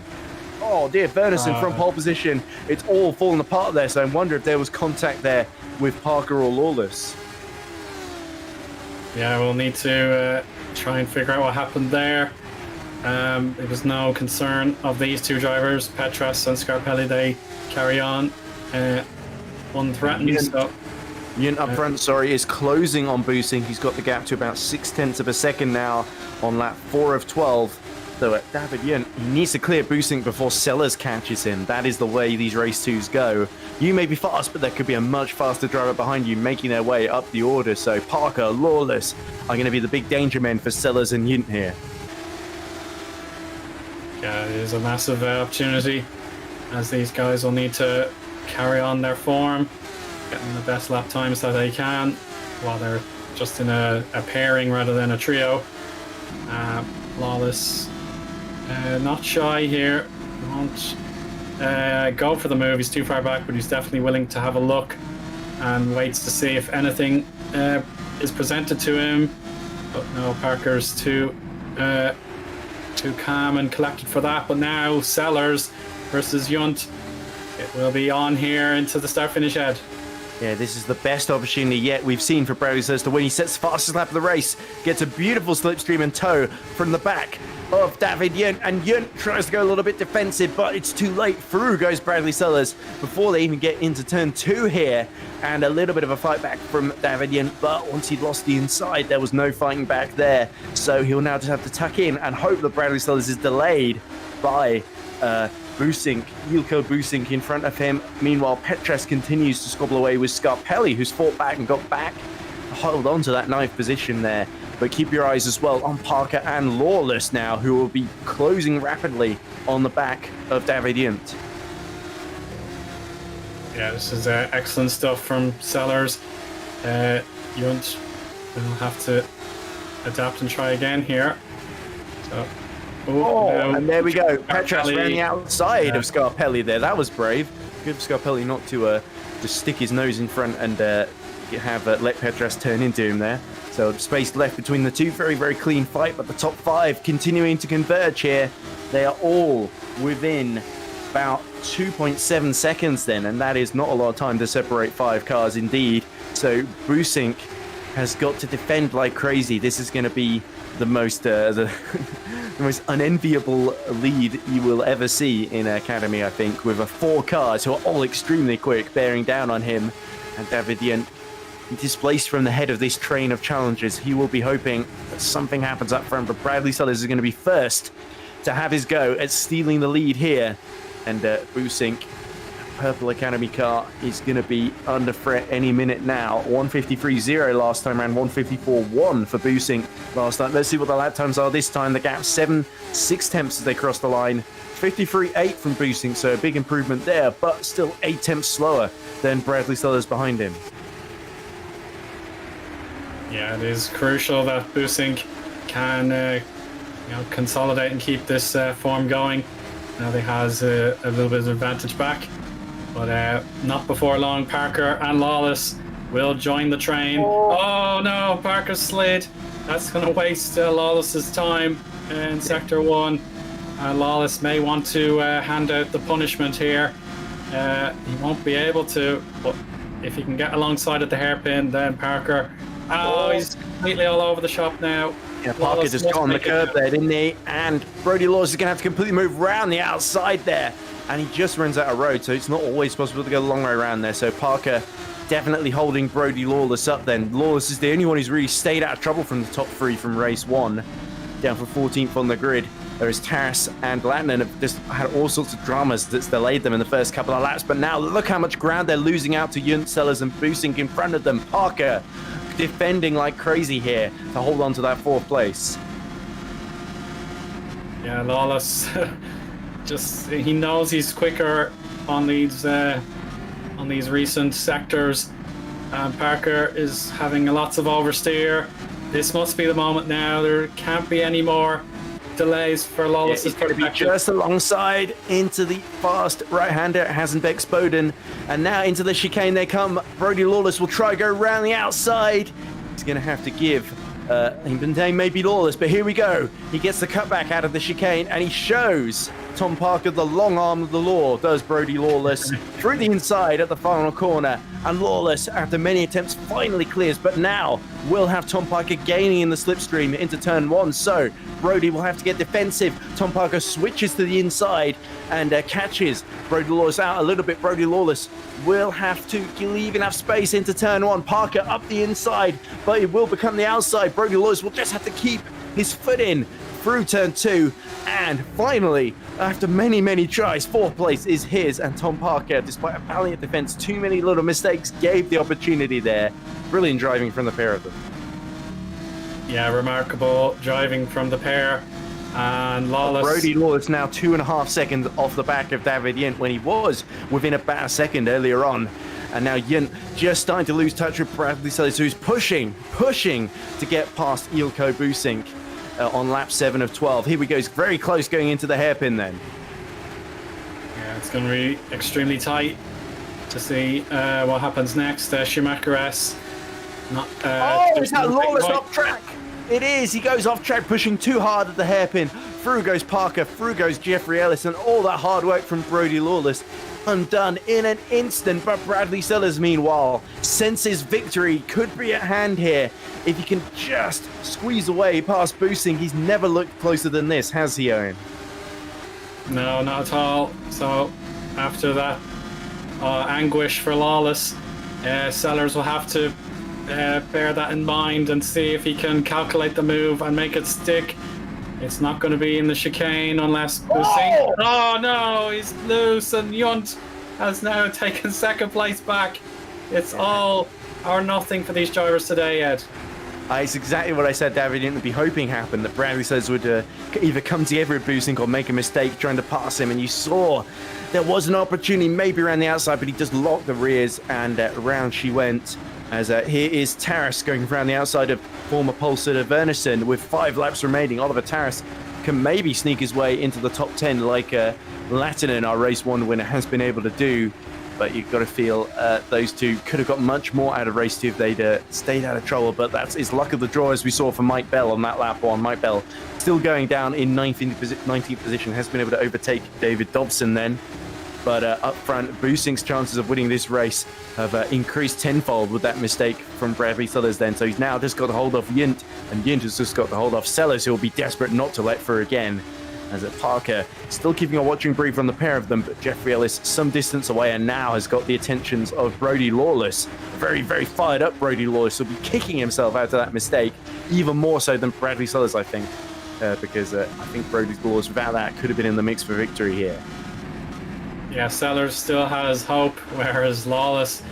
Oh dear, Vernison from pole position. It's all falling apart there. So I wonder if there was contact there with Parker or Lawless. Yeah, we'll need to try and figure out what happened there. There was no concern of these two drivers, Petras and Scarpelli. They carry on unthreatened. Yunt up front, is closing on Boosink. He's got the gap to about 0.6 of a second now on lap 4 of 12. So David Yunt, he needs to clear Boosink before Sellers catches him. That is the way these race twos go. You may be fast, but there could be a much faster driver behind you making their way up the order. So Parker, Lawless are going to be the big danger men for Sellers and Yunt here. Yeah, it is a massive opportunity, as these guys will need to carry on their form, getting the best lap times that they can while they're just in a pairing rather than a trio. Lawless Not shy here. Won't go for the move. He's too far back, but he's definitely willing to have a look and waits to see if anything is presented to him. But no, Parker's too calm and collected for that. But now Sellers versus Yunt. It will be on here into the start-finish head. Yeah, this is the best opportunity yet we've seen for Bradley Sellers to win. He sets the fastest lap of the race, gets a beautiful slipstream and tow from the back of David Yunt, and Yunt tries to go a little bit defensive, but it's too late. Through goes Bradley Sellers before they even get into turn 2 here, and a little bit of a fight back from David Yunt, but once he'd lost the inside, there was no fighting back there, so he'll now just have to tuck in and hope that Bradley Sellers is delayed by Boosink, Yilko Boosink in front of him. Meanwhile, Petras continues to squabble away with Scarpelli, who's fought back and got back to hold on to that 9th position there. But keep your eyes as well on Parker and Lawless now, who will be closing rapidly on the back of David Yunt. Yeah, this is excellent stuff from Sellers. Yunt will have to adapt and try again here. So, and there we go. Petras ran the outside of Scarpelli there. That was brave. Good for Scarpelli not to just stick his nose in front and have let Petras turn into him there. So space left between the two. Very, very clean fight, but the top 5 continuing to converge here. They are all within about 2.7 seconds then, and that is not a lot of time to separate 5 cars indeed. So Boosink has got to defend like crazy. This is going to be the most the most unenviable lead you will ever see in Academy, I think, with 4 cars who are all extremely quick bearing down on him. And David Yunt displaced from the head of this train of challenges. He will be hoping that something happens up front, but Bradley Sellers is going to be first to have his go at stealing the lead here. And Boosink, Purple Academy car, is going to be under threat any minute now. 153.0 last time around, 154.1 for Boosink last time. Let's see what the lap times are this time. The gap 7.6 tenths as they cross the line. 53.8 from Boosink, so a big improvement there, but still 8 tenths slower than Bradley Sellers behind him. Yeah, it is crucial that Boosink can consolidate and keep this form going. Now they has a little bit of advantage back, but not before long. Parker and Lawless will join the train. Oh no, Parker slid. That's going to waste Lawless's time in Sector 1. Lawless may want to hand out the punishment here. He won't be able to, but if he can get alongside at the hairpin, then Parker... he's completely all over the shop now. Yeah, Parker just got on the curb there, didn't he? And Brody Lawless is going to have to completely move around the outside there. And he just runs out of road, so it's not always possible to go the long way around there. So Parker definitely holding Brody Lawless up then. Lawless is the only one who's really stayed out of trouble from the top 3 from race 1. Down for 14th on the grid. Whereas Taras and Latnan have just had all sorts of dramas that's delayed them in the first couple of laps. But now look how much ground they're losing out to Yunt, Sellers and Boosink in front of them. Parker defending like crazy here to hold on to that 4th place. Yeah, Lawless he knows he's quicker on these recent sectors, and Parker is having lots of oversteer. This must be the moment now. There can't be any more delays for Lawless. It's going to be just alongside into the fast right-hander Hasenbeck's Bowden, and now into the chicane they come. Brody Lawless will try to go around the outside. He's going to have to give maybe Lawless, but here we go. He gets the cutback out of the chicane, and he shows Tom Parker the long arm of the law, does Brody Lawless, through the inside at the final corner. And Lawless, after many attempts, finally clears, but now we'll have Tom Parker gaining in the slipstream into turn 1, so Brody will have to get defensive. Tom Parker switches to the inside and catches Brody Lawless out a little bit. Brody Lawless will have to leave enough space into turn 1. Parker up the inside, but it will become the outside. Brody Lawless will just have to keep his foot in through turn 2, and finally, after many, many tries, 4th place is his, and Tom Parker, despite a valiant defense, too many little mistakes, gave the opportunity there. Brilliant driving from the pair of them. Yeah, remarkable driving from the pair. And Lawless... Brody Lawless now 2.5 seconds off the back of David Yunt when he was within about a second earlier on. And now Yunt just starting to lose touch with Bradley Sellers, who's pushing to get past Yilko Boosink. on lap 7 of 12. Here we go. It's very close going into the hairpin then. Yeah, it's going to be extremely tight to see what happens next. Schumacher S. Is that Lawless off track? It is. He goes off track, pushing too hard at the hairpin. Through goes Parker. Through goes Jeffrey Ellis. And all that hard work from Brodie Lawless undone in an instant. But Bradley Sellers, meanwhile, senses victory could be at hand here. If he can just squeeze away past Boosting, he's never looked closer than this, has he, Eoin? No, not at all. So after that anguish for Lawless, Sellers will have to bear that in mind and see if he can calculate the move and make it stick. It's not going to be in the chicane unless Boosting. Oh no, he's loose, and Yunt has now taken second place back. It's all or nothing for these drivers today, Ed. It's exactly what I said David didn't be hoping happened, that Bradley Sellers would either come together with Boosting or make a mistake trying to pass him. And you saw there was an opportunity maybe around the outside, but he just locked the rears, and around she went. As here is Taras going around the outside of former pole sitter Wernerson with 5 laps remaining. Oliver Taras can maybe sneak his way into the top 10 like Lattinen, our race 1 winner, has been able to do. But you've got to feel those two could have got much more out of race 2 if they'd stayed out of trouble. But that's his luck of the draw, as we saw from Mike Bell on that lap 1. Mike Bell still going down in 19th position, has been able to overtake David Dobson then. But up front, Boosting's chances of winning this race have increased tenfold with that mistake from Bradley Sellers then. So he's now just got a hold of Yunt, and Yunt has just got the hold of Sellers, who will be desperate not to let through again. As Parker still keeping a watching brief on the pair of them, but Jeffrey Ellis some distance away and now has got the attentions of Brodie Lawless. Very, very fired up Brodie Lawless will be kicking himself out of that mistake, even more so than Bradley Sellers, I think, because I think Brodie Lawless, without that, could have been in the mix for victory here. Yeah, Sellers still has hope, whereas Lawless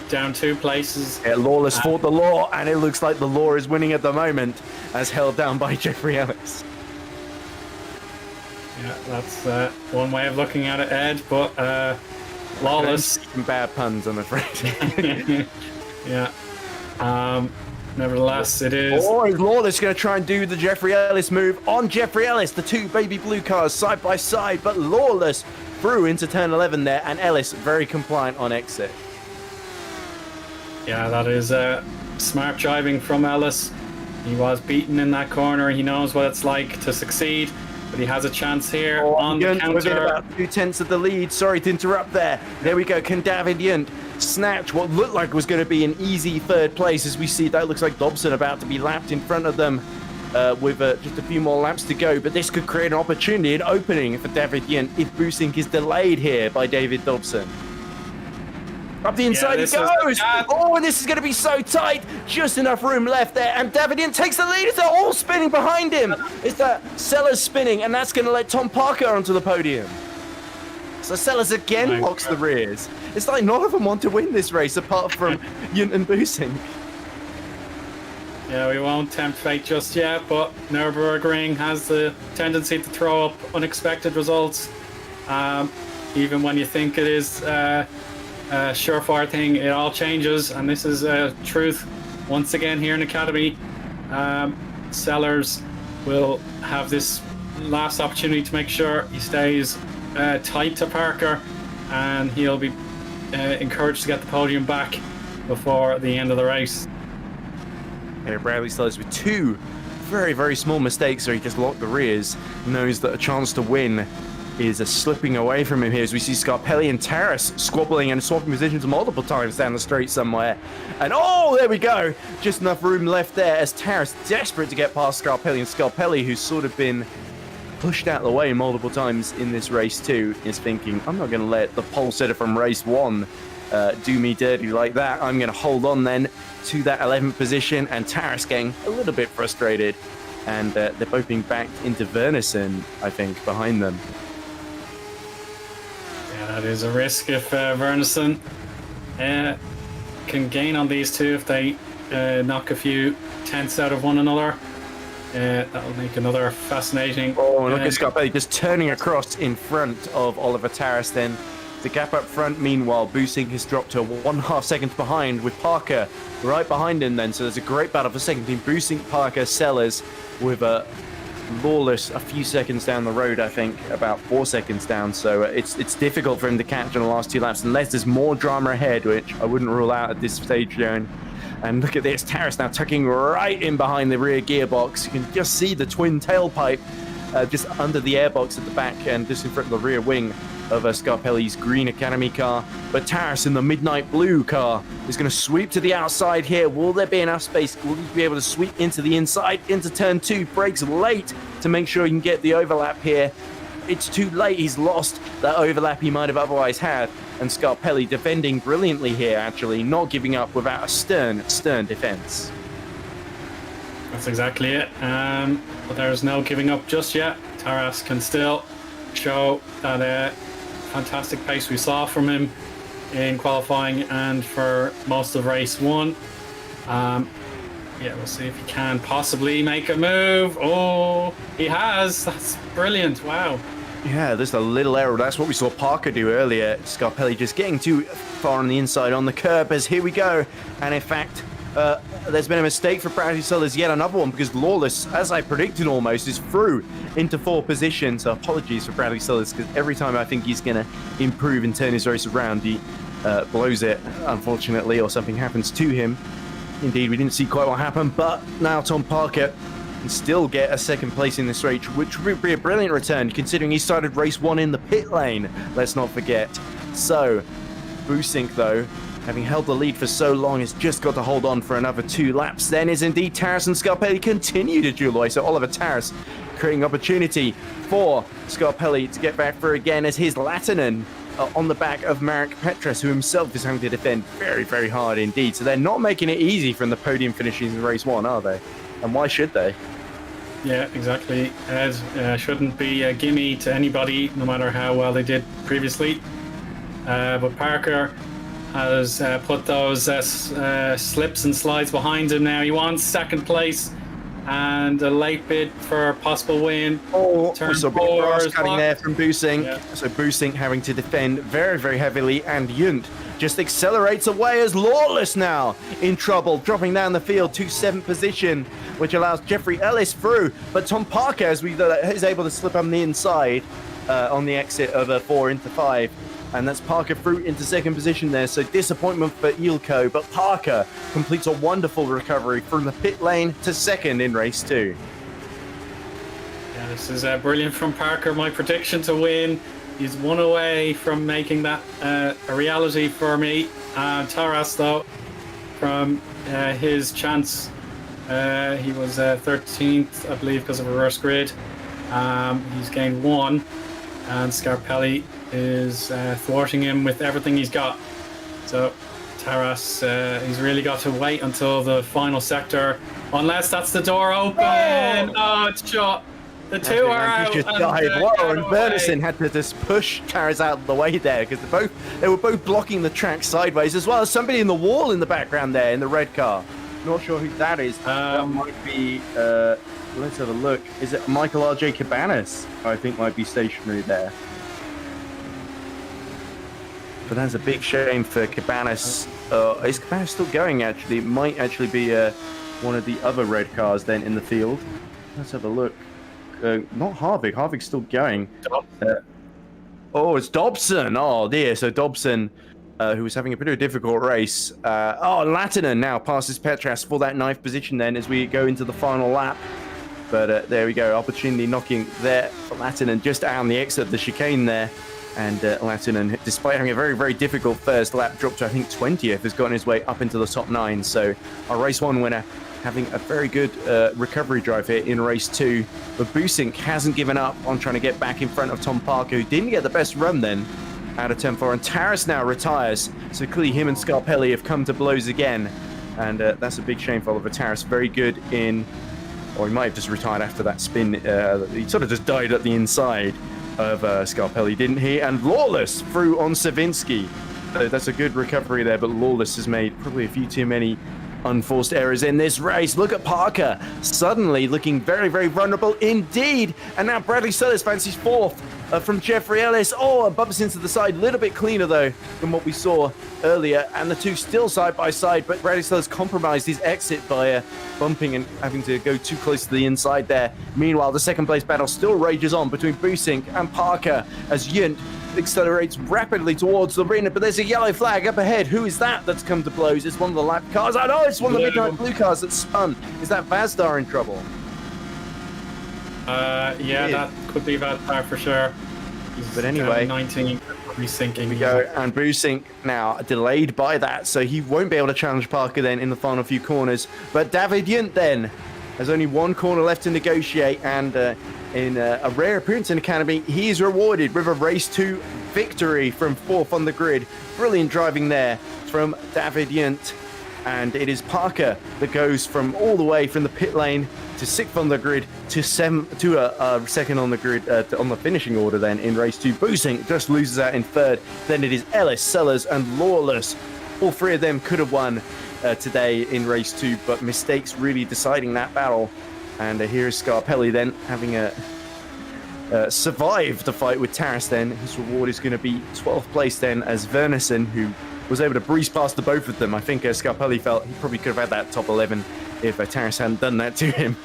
down 2 places. Yeah, Lawless fought the law, and it looks like the law is winning at the moment, as held down by Jeffrey Ellis. Yeah, that's one way of looking at it, Ed, but Lawless... Some bad puns, I'm afraid. Yeah. Nevertheless, it is... Oh, is Lawless going to try and do the Jeffrey Ellis move on Jeffrey Ellis? The 2 baby blue cars side by side, but Lawless through into turn 11 there, and Ellis very compliant on exit. Yeah, that is smart driving from Ellis. He was beaten in that corner. He knows what it's like to succeed, but he has a chance here on the counter. Within about 2/10 of the lead. Sorry to interrupt there. There we go. Can David Yunt snatch what looked like was going to be an easy 3rd place, as we see that looks like Dobson about to be lapped in front of them with just a few more laps to go. But this could create an opportunity, an opening for David Yunt if Boosting is delayed here by David Dobson. Up the inside he goes! Oh, and this is going to be so tight! Just enough room left there, and David Yunt takes the lead. It's all spinning behind him. It's that Sellers spinning, and that's going to let Tom Parker onto the podium. So Sellers again locks the rears. It's like none of them want to win this race apart from Yunt and Boosting. Yeah, we won't tempt fate just yet, but Nürburgring has the tendency to throw up unexpected results. Even when you think it is a surefire thing, it all changes, and this is truth once again here in Academy. Sellers will have this last opportunity to make sure he stays tight to Parker, and he'll be encouraged to get the podium back before the end of the race. Bradley Sellers with 2 very, very small mistakes, so he just locked the rears, knows that a chance to win is slipping away from him here, as we see Scarpelli and Taras squabbling and swapping positions multiple times down the straight somewhere. And oh, there we go! Just enough room left there as Taras desperate to get past Scarpelli, and Scarpelli, who's sort of been pushed out of the way multiple times in this race too, is thinking, I'm not going to let the pole sitter from race 1 do me dirty like that. I'm going to hold on then to that 11th position, and Taras getting a little bit frustrated, and they're both being backed into Wernerson, I think, behind them. Yeah, that is a risk if Wernerson can gain on these two. If they knock a few tenths out of one another, that'll make another fascinating... Oh, look at Scarpelli just turning across in front of Oliver Taras then. The gap up front, meanwhile, Boosting has dropped to 1.5 seconds behind, with Parker right behind him then. So there's a great battle for second team. Boosting, Parker, Sellers with Lawless a few seconds down the road, I think, about 4 seconds down. So it's difficult for him to catch in the last 2 laps, unless there's more drama ahead, which I wouldn't rule out at this stage, Eoin. And look at this, Taras now tucking right in behind the rear gearbox. You can just see the twin tailpipe just under the airbox at the back and just in front of the rear wing of Scarpelli's green Academy car. But Taras in the midnight blue car is going to sweep to the outside here. Will there be enough space? Will he be able to sweep into the inside, into turn 2? Brakes late to make sure he can get the overlap here. It's too late. He's lost that overlap he might have otherwise had. And Scarpelli defending brilliantly here, actually, not giving up without a stern defense. That's exactly it. But there's no giving up just yet. Taras can still show that fantastic pace we saw from him in qualifying and for most of race 1. Yeah, we'll see if he can possibly make a move. Oh, he has. That's brilliant. Wow. Yeah, there's a little error. That's what we saw Parker do earlier. Scarpelli just getting too far on the inside on the curb as here we go. And in fact, there's been a mistake for Bradley Sellers, yet another one, because Lawless, as I predicted almost, is through into 4th position. So apologies for Bradley Sellers, because every time I think he's going to improve and turn his race around, he blows it, unfortunately, or something happens to him. Indeed, we didn't see quite what happened, but now Tom Parker can still get a 2nd place in this race, which would be a brilliant return, considering he started race 1 in the pit lane, let's not forget. So, Boosink, though, having held the lead for so long, has just got to hold on for another 2 laps. Then is indeed Taras and Scarpelli continue to duel away. So Oliver Taras creating opportunity for Scarpelli to get back through again as his Latinen on the back of Marek Petras, who himself is having to defend very, very hard indeed. So they're not making it easy from the podium finishes in race 1, are they? And why should they? Yeah, exactly. Ed shouldn't be a gimme to anybody, no matter how well they did previously. But Parker has put those slips and slides behind him now. He wants 2nd place and a late bid for a possible win. Oh, Turn so big 4 grass is cutting blocked. there from Boosink. Yeah. So Boosink having to defend very, very heavily, and Yunt just accelerates away as Lawless now in trouble, dropping down the field to 7th position, which allows Jeffrey Ellis through. But Tom Parker, as we is able to slip on the inside on the exit of 4 into 5. And that's Parker through into 2nd position there. So disappointment for Eelco, but Parker completes a wonderful recovery from the pit lane to 2nd in race 2. Yeah, this is brilliant from Parker. My prediction to win. He's 1 away from making that a reality for me. Taras, though, from his chance, he was 13th, I believe, because of a reverse grid. He's gained 1, and Scarpelli is thwarting him with everything he's got. So Taras, he's really got to wait until the final sector, unless that's the door open. Oh, it's shut. The 2 are out. Just died. Whoa, and Bernison had to just push Taras out of the way there, because they were both blocking the track sideways, as well as somebody in the wall in the background there in the red car. Not sure who that is. That might be, let's have a look. Is it Michael R.J. Cabanas? I think might be stationary there. But that's a big shame for Cabanas. Is Cabanas still going, actually? It might actually be one of the other red cars then in the field. Let's have a look. Not Harvick. Harvick's still going. Oh, it's Dobson. Oh, dear. So Dobson, who was having a bit of a difficult race. Latinen now passes Petras for that 9th position then as we go into the final lap. But there we go. Opportunity knocking there for Latinen just out on the exit of the chicane there. And Latinen, despite having a very, very difficult first lap, dropped to, I think, 20th, has gotten his way up into the top 9. So our race 1 winner having a very good recovery drive here in race 2. But Boosink hasn't given up on trying to get back in front of Tom Parker, who didn't get the best run then out of turn 4. And Taras now retires. So clearly him and Scarpelli have come to blows again. And that's a big shame for Oliver Taras. Very good in... Or he might have just retired after that spin. He sort of just died at the inside of Scarpelli, didn't he? And Lawless through on Savinsky. That's a good recovery there, but Lawless has made probably a few too many unforced errors in this race. Look at Parker, suddenly looking very, very vulnerable indeed. And now Bradley Sellers fancies fourth from Jeffrey Ellis. Oh, and bumps into the side. A little bit cleaner, though, than what we saw earlier. And the two still side by side, but Bradley Sellers compromised his exit by bumping and having to go too close to the inside there. Meanwhile, the second place battle still rages on between Busink and Parker as Yunt accelerates rapidly towards the arena, but there's a yellow flag up ahead. Who is that that's come to blows? It's one of the lap cars. I know it's one of the midnight blue cars that spun. Is that Vazdar in trouble? Yeah, that could be Vazdar for sure. But anyway, 19 resinking. We go, and Busink now delayed by that, so he won't be able to challenge Parker then in the final few corners. But David Yunt then has only one corner left to negotiate, and in a rare appearance in Academy, he is rewarded with a race 2 victory from 4th on the grid. Brilliant driving there from David Yunt. And it is Parker that goes from all the way from the pit lane to 6th on the grid to second on the grid on the finishing order then in race 2. Busink just loses out in 3rd. Then it is Ellis, Sellers and Lawless. All three of them could have won today in race 2, but mistakes really deciding that battle. And here is Scarpelli then having survived the fight with Taras then. His reward is going to be 12th place then as Verneson, who was able to breeze past the both of them. I think Scarpelli felt he probably could have had that top 11 if Taras hadn't done that to him.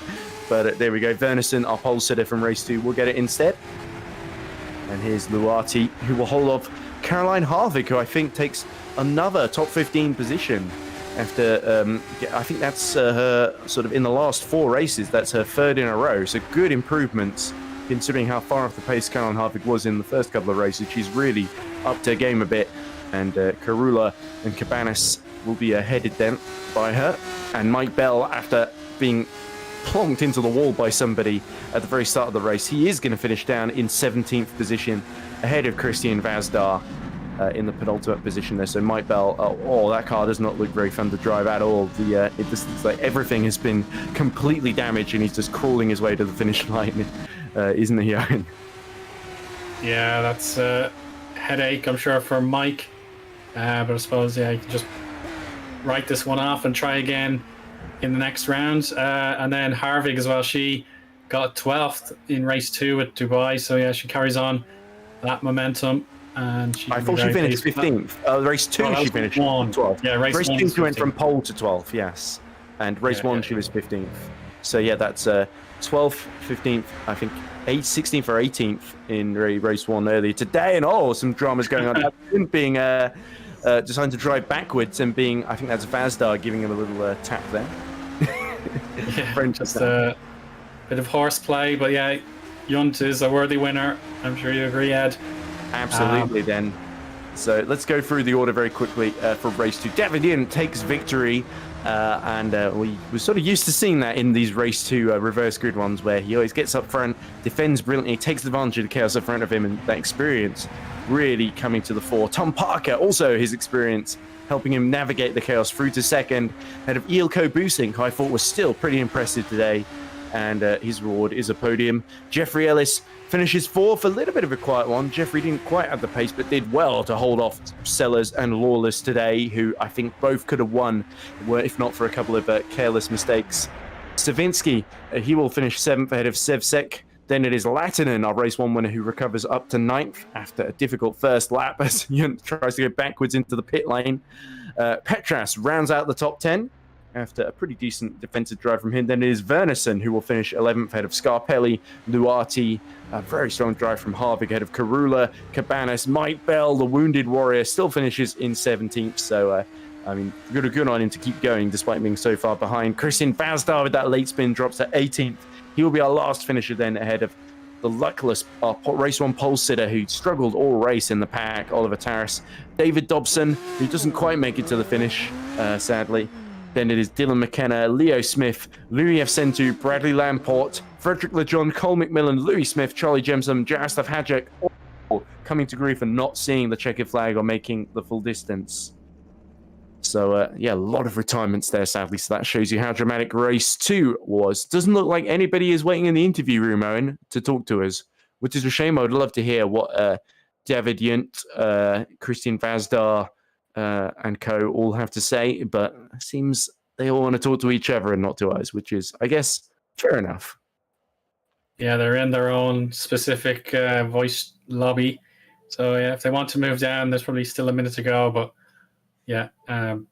But there we go. Verneson, our pole sitter from race 2, will get it instead. And here's Luati, who will hold off Caroline Harvick, who I think takes another top 15 position after, I think that's her sort of in the last 4 races. That's her 3rd in a row. So good improvements considering how far off the pace Caroline Harvick was in the first couple of races. She's really upped her game a bit. And Karula and Cabanas will be headed then by her. And Mike Bell, after being plonked into the wall by somebody at the very start of the race, he is going to finish down in 17th position ahead of Christian Vazdar in the penultimate position there. So Mike Bell, that car does not look very fun to drive at all. It just looks like everything has been completely damaged and he's just crawling his way to the finish line, isn't he, Eoin? Yeah, that's a headache, I'm sure, for Mike. But I suppose, you can just write this one off and try again in the next round. And then Harvick as well, she got 12th in race 2 at Dubai. So, yeah, she carries on that momentum. And I thought she finished 15th. Race 2, she finished 12th. Yeah, race 2 she went from pole to 12th, yes. And race 1, she was 15th. So, yeah, that's 12th, 15th, I think 16th or 18th in race 1 earlier today. And, some drama's going on. Being deciding to drive backwards and I think that's Vazdar giving him a little tap there. Yeah, just a bit of horseplay, but yeah, Yunt is a worthy winner. I'm sure you agree, Ed. Absolutely, then. So let's go through the order very quickly for race 2. David Yunt takes victory, and we were sort of used to seeing that in these race 2 reverse grid ones where he always gets up front, defends brilliantly, takes advantage of the chaos in front of him, and that experience really coming to the fore. Tom Parker, also his experience, helping him navigate the chaos through to second, ahead of Eelco Busink, who I thought was still pretty impressive today, and his reward is a podium. Jeffrey Ellis finishes 4th, a little bit of a quiet one. Jeffrey didn't quite have the pace, but did well to hold off Sellers and Lawless today, who I think both could have won, if not for a couple of careless mistakes. Savinsky, he will finish 7th ahead of Sevsek. Then it is Latinen, our race 1 winner, who recovers up to 9th after a difficult first lap as Yunt tries to go backwards into the pit lane. Petras rounds out the top 10 after a pretty decent defensive drive from him. Then it is Verneson, who will finish 11th ahead of Scarpelli, Luati. A very strong drive from Harvick ahead of Karula, Cabanas. Mike Bell, the wounded warrior, still finishes in 17th. So, good on him to keep going despite being so far behind. Christian Vazdar with that late spin drops to 18th. He will be our last finisher then ahead of the luckless race 1 pole sitter who struggled all race in the pack, Oliver Taras. David Dobson, who doesn't quite make it to the finish, sadly. Then it is Dylan McKenna, Leo Smith, Louis F. Sentu, Bradley Lamport, Frederick LeJohn, Cole McMillan, Louis Smith, Charlie Jemsom, Jaroslav Hajek, all coming to grief and not seeing the checkered flag or making the full distance. So, a lot of retirements there, sadly. So that shows you how dramatic race 2 was. Doesn't look like anybody is waiting in the interview room, Eoin, to talk to us, which is a shame. I would love to hear what David Yunt, Christian Vazdar, and co all have to say, but it seems they all want to talk to each other and not to us, which is, I guess, fair enough. Yeah, they're in their own specific voice lobby. So yeah, if they want to move down, there's probably still a minute to go. But yeah, I'm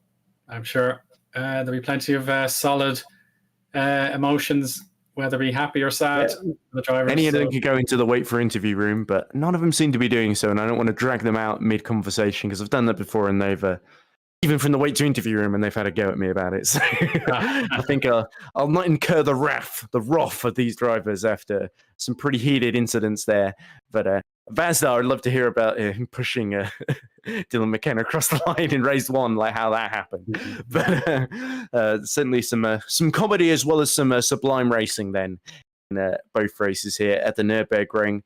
sure there'll be plenty of solid emotions, whether be happy or sad. Yeah. The drivers. Any of them could go into the wait for interview room, but none of them seem to be doing so, and I don't want to drag them out mid-conversation because I've done that before, and they've even from the wait to interview room, and they've had a go at me about it. So I think I'll not incur the wrath of these drivers after some pretty heated incidents there. But Vazdar, I'd love to hear about him pushing Dylan McKenna across the line in race 1, like how that happened. But certainly some comedy as well as some sublime racing then in both races here at the Nürburgring.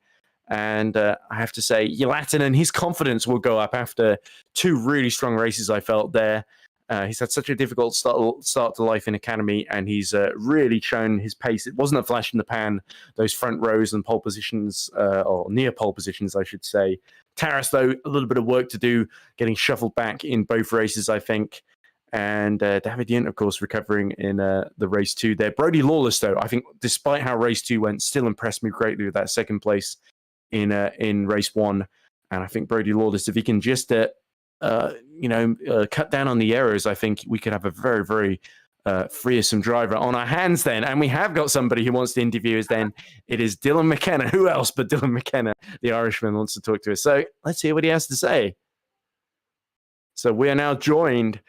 And I have to say, Latin, his confidence will go up after 2 really strong races, I felt there. He's had such a difficult start to life in Academy, and he's really shown his pace. It wasn't a flash in the pan, those front rows and pole positions, or near pole positions, I should say. Taras, though, a little bit of work to do, getting shuffled back in both races, I think. And David Yent, of course, recovering in the race 2 there. Brodie Lawless, though, I think, despite how race 2 went, still impressed me greatly with that second place in race 1. And I think Brodie Lawless, if he can just cut down on the errors, I think we could have a very, very fearsome driver on our hands then. And we have got somebody who wants to interview us then. It is Dylan McKenna. Who else but Dylan McKenna, the Irishman, wants to talk to us. So let's hear what he has to say. So we are now joined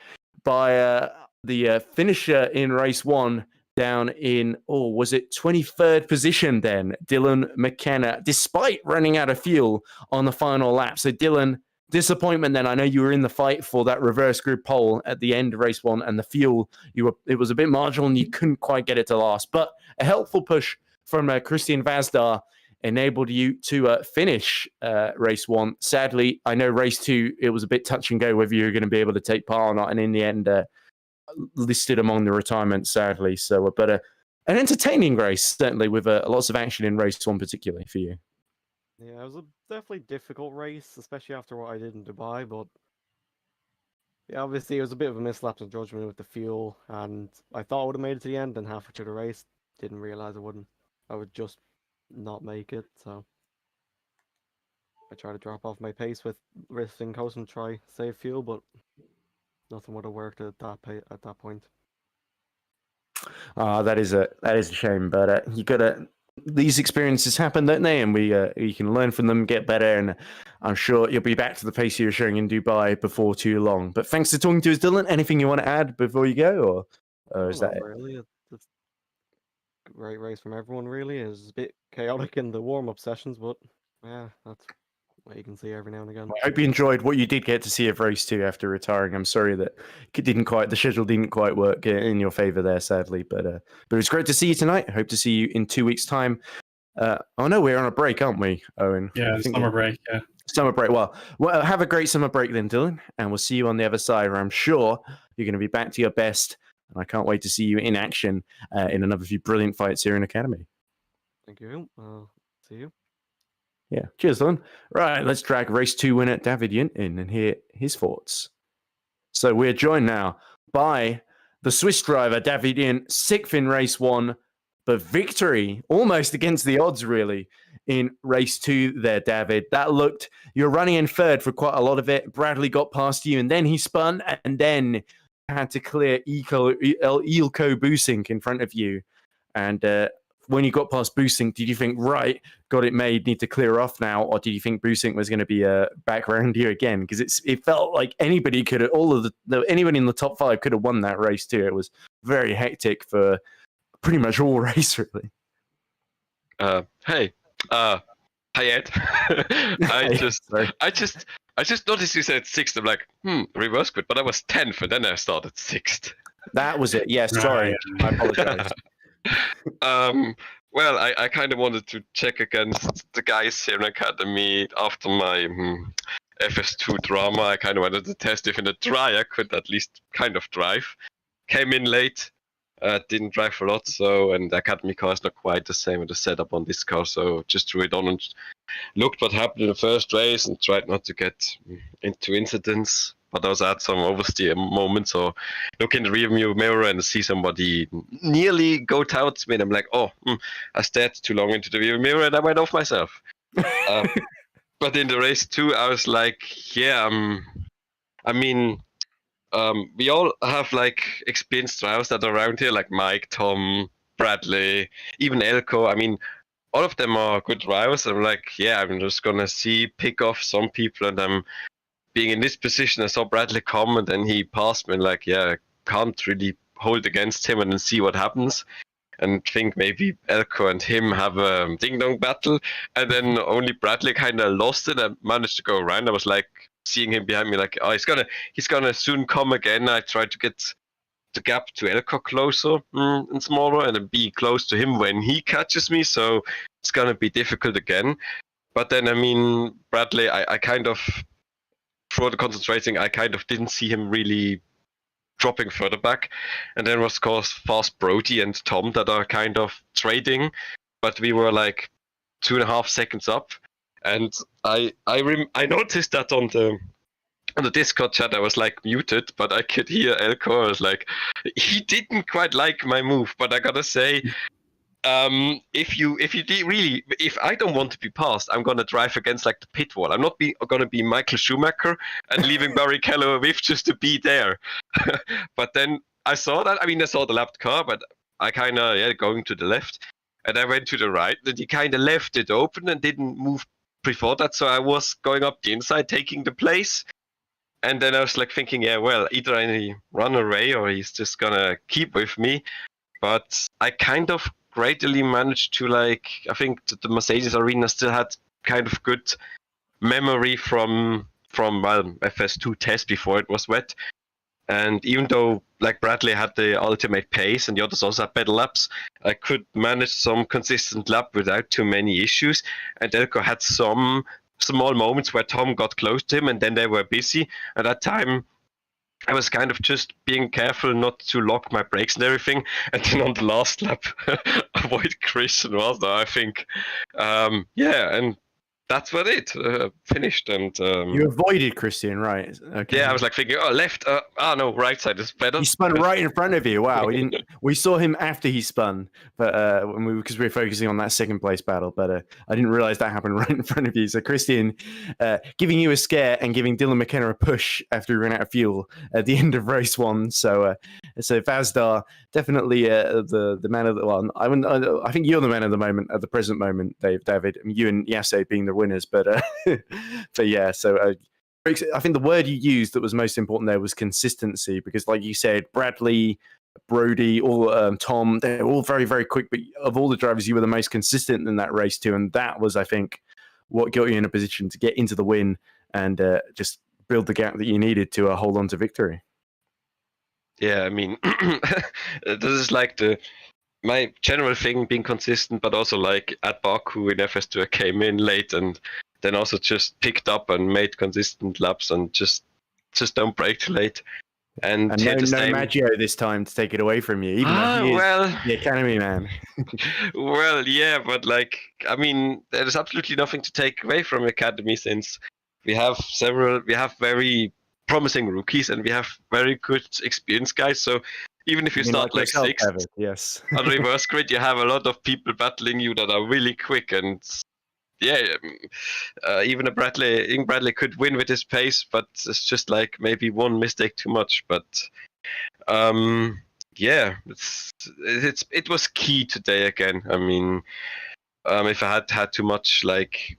by the finisher in race 1, down in, was it 23rd position then, Dylan McKenna, despite running out of fuel on the final lap. So Dylan, disappointment then. I know you were in the fight for that reverse grid pole at the end of race 1, and the fuel, it was a bit marginal and you couldn't quite get it to last. But a helpful push from Christian Vazdar enabled you to finish race 1. Sadly, I know race 2, it was a bit touch and go whether you were going to be able to take part or not, and in the end, listed among the retirement, sadly. So, but an entertaining race, certainly, with lots of action in race 1 particularly for you. Yeah, it was a definitely difficult race, especially after what I did in Dubai, but yeah, obviously it was a bit of a mislap of judgment with the fuel, and I thought I would have made it to the end, and halfway through the race, didn't realise I wouldn't. I would just not make it, so I tried to drop off my pace with risking coast and try save fuel, but nothing would have worked at that point. That is a shame, but you gotta. These experiences happen, don't they? And you can learn from them, get better, and I'm sure you'll be back to the pace you were showing in Dubai before too long. But thanks for talking to us, Dylan. Anything you want to add before you go, or is that it? Really? It's a great race from everyone, really. It was a bit chaotic in the warm-up sessions, but yeah, that's what you can see every now and again. Well, I hope you enjoyed what you did get to see of race 2 after retiring. I'm sorry that the schedule didn't quite work in your favor there, sadly. But it was great to see you tonight. I hope to see you in 2 weeks' time. Oh no, we're on a break, aren't we, Eoin? Yeah, summer break. Yeah, summer break. Well, have a great summer break then, Dylan, and we'll see you on the other side, where I'm sure you're going to be back to your best. And I can't wait to see you in action in another few brilliant fights here in Academy. Thank you. See you. Yeah, cheers, Dylan. Right, let's drag race 2 winner David Yent in and hear his thoughts. So we're joined now by the Swiss driver David Yent, 6th in race 1, but victory almost against the odds, really, in race 2 there, David. You're running in 3rd for quite a lot of it. Bradley got past you, and then he spun, and then had to clear Ilko Busink in front of you. And when you got past Busink, did you think, right, got it made, need to clear off now? Or did you think Busink was going to be back around you again? Because it felt like anybody could have, anybody in the top 5 could have won that race too. It was very hectic for pretty much all race, really. Hey, Ed. I just noticed you said 6th. I'm like, reverse grid, but I was 10th, and then I started 6th. That was it. Yes, sorry. I apologize. Well, I kind of wanted to check against the guys here in Academy after my FS2 drama. I kind of wanted to test if in a dry I could at least kind of drive. Came in late, didn't drive a lot, and the Academy car is not quite the same with the setup on this car, so just threw it on and looked what happened in the first race and tried not to get into incidents. but also had some oversteer moments. Or look in the rearview mirror and see somebody nearly go towards me, and I'm like, oh, I stared too long into the rear mirror, and I went off myself. But in the race 2, I was like, yeah, I mean, we all have like experienced drivers that are around here, like Mike, Tom, Bradley, even Elko. I mean, all of them are good drivers. I'm like, yeah, I'm just gonna pick off some people, and I'm being in this position. I saw Bradley come, and then he passed me. And like, yeah, I can't really hold against him, and then see what happens. And think maybe Elko and him have a ding-dong battle, and then only Bradley kind of lost it and managed to go around. I was like seeing him behind me, like, oh, he's gonna soon come again. I tried to get the gap to Elko closer and smaller, and then be close to him when he catches me. So it's gonna be difficult again. But then, I mean, Bradley, I kind of, through the concentrating, I kind of didn't see him really dropping further back, and then was of course fast Brody and Tom that are kind of trading, but we were like 2.5 seconds up, and I noticed that on the Discord chat I was like muted, but I could hear Elko. I was like, he didn't quite like my move, but I gotta say, if I don't want to be passed, I'm gonna drive against like the pit wall. I'm not gonna be Michael Schumacher and leaving Barrichello with just to be there. But then I saw that. I mean, I saw the lapped car, but I kind of going to the left, and I went to the right. And he kind of left it open and didn't move before that. So I was going up the inside, taking the place. And then I was like thinking, yeah, well, either I run away or he's just gonna keep with me. But I kind of gradually managed to, like, I think the Mercedes arena still had kind of good memory from FS2 test before it was wet. And even though like Bradley had the ultimate pace and the others also had better laps, I could manage some consistent lap without too many issues. And Elko had some small moments where Tom got close to him, and then they were busy. At that time, I was kind of just being careful not to lock my brakes and everything. And then on the last lap, avoid Christian was there, I think. And that's what it finished. And you avoided Christian, right? Okay. Yeah, I was like thinking, oh, left. No, right side is better. He spun right in front of you. Wow, we saw him after he spun, but because we were focusing on that second place battle. But I didn't realize that happened right in front of you. So Christian, giving you a scare and giving Dylan McKenna a push after he ran out of fuel at the end of race 1. So Vazdar definitely the man of the one. I think you're the man of the moment at the present moment, David. I mean, you and Yasso being the winners, but yeah. So I think the word you used that was most important there was consistency, because, like you said, Bradley, Brody, or Tom, they're all very, very quick. But of all the drivers, you were the most consistent in that race too, and that was, I think, what got you in a position to get into the win and just build the gap that you needed to hold on to victory. Yeah, I mean, this is like my general thing, being consistent, but also like at Baku in FS2, I came in late and then also just picked up and made consistent laps and just don't brake too late. And no Maggio this time to take it away from you, even though he is the academy man. Well, yeah, but like, I mean, there's absolutely nothing to take away from academy, since we have very promising rookies and we have very good experienced guys. So even if you start like sixth, yes, on reverse grid, you have a lot of people battling you that are really quick. And yeah, even Bradley could win with his pace, but it's just like maybe one mistake too much. But yeah, it was key today again. I mean, if I had too much like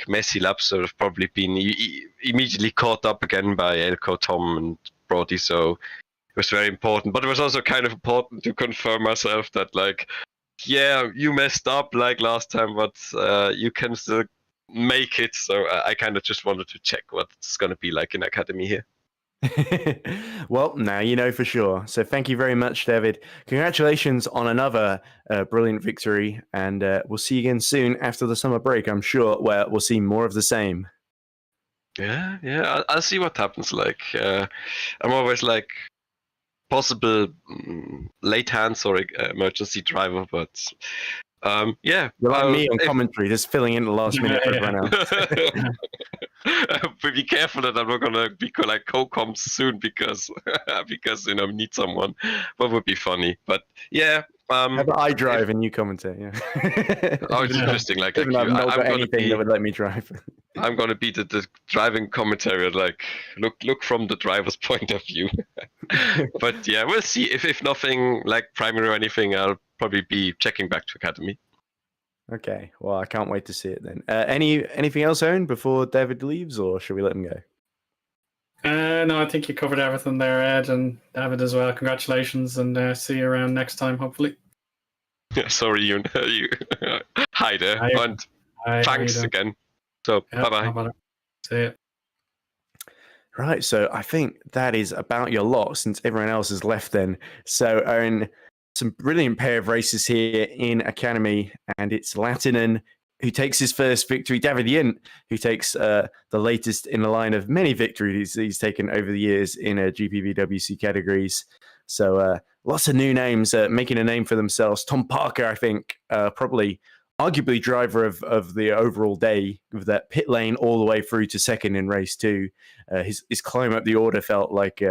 messy laps, I would have probably been immediately caught up again by Elko, Tom, and Brody. So it was very important, but it was also kind of important to confirm myself that, like, yeah, you messed up like last time, but you can still make it. So I kind of just wanted to check what it's going to be like in academy here. Well, now you know for sure. So thank you very much, David. Congratulations on another brilliant victory, and we'll see you again soon after the summer break, I'm sure, where we'll see more of the same. Yeah, I'll see what happens. Like, I'm always like possible late hands or emergency driver, but yeah. You're like me on commentary, just filling in the last minute for everyone else. be careful that I'm not gonna be like co-comms soon because because we need someone. That would be funny. But yeah. Have I drive and you commentate, yeah. Oh, it's interesting. Like Even though I've not got anything that would let me drive. I'm gonna be the driving commentary. Like look from the driver's point of view. But yeah, we'll see. If nothing like primary or anything, I'll probably be checking back to academy. Okay, well, I can't wait to see it then. Anything else, Eoin, before David leaves, or should we let him go? No, I think you covered everything there, Ed, and David as well. Congratulations, and see you around next time, hopefully. Yeah, sorry, you. Hi there, Hi. and Hi, thanks again. So Yeah, bye no bye. bother. See you. Right, so I think that is about your lot since everyone else has left then. So, Eoin, some brilliant pair of races here in Academy, and it's Latinen who takes his first victory, David Yint, who takes the latest in a line of many victories he's taken over the years in GPVWC categories. So lots of new names making a name for themselves. Tom Parker, I think, probably arguably driver of the overall day with that pit lane all the way through to second in race 2. His climb up the order felt like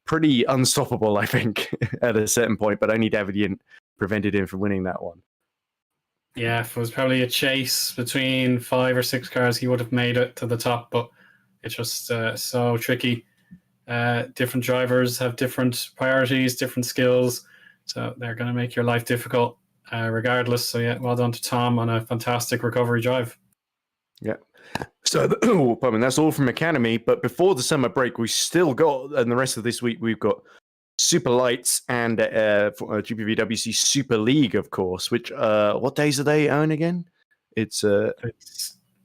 pretty unstoppable, I think, at a certain point, but only David Yint prevented him from winning that one. Yeah, if it was probably a chase between 5 or 6 cars, he would have made it to the top, but it's just so tricky. Different drivers have different priorities, different skills, so they're going to make your life difficult regardless. So yeah, well done to Tom on a fantastic recovery drive. Yeah. So, that's all from Academy. But before the summer break, we still got, and the rest of this week, we've got Super Lights and GPVWC Super League, of course. Which, what days are they on again? It's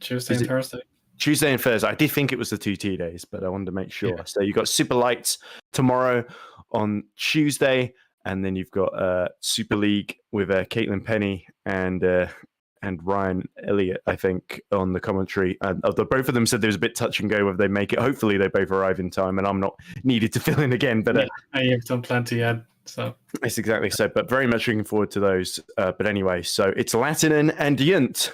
Tuesday and Thursday. Tuesday and Thursday. I did think it was the 2T days, but I wanted to make sure. Yeah. So you've got Super Lights tomorrow on Tuesday, and then you've got Super League with Caitlin Penny and Ryan Elliott, I think, on the commentary. And both of them said there was a bit touch and go whether they make it. Hopefully they both arrive in time, and I'm not needed to fill in again. But you've done plenty, Ed. So it's exactly so. But very much looking forward to those. But anyway, so it's Latinen and Yint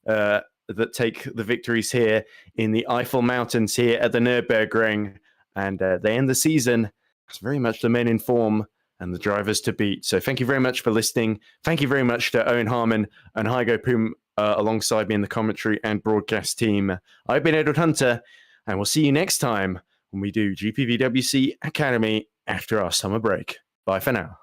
that take the victories here in the Eifel Mountains here at the Nürburgring. And they end the season. It's very much the men in form and the drivers to beat. So thank you very much for listening. Thank you very much to Eoin, Harmon, and Heigo Poom alongside me in the commentary and broadcast team. I've been Edward Hunter, and we'll see you next time when we do GPVWC Academy after our summer break. Bye for now.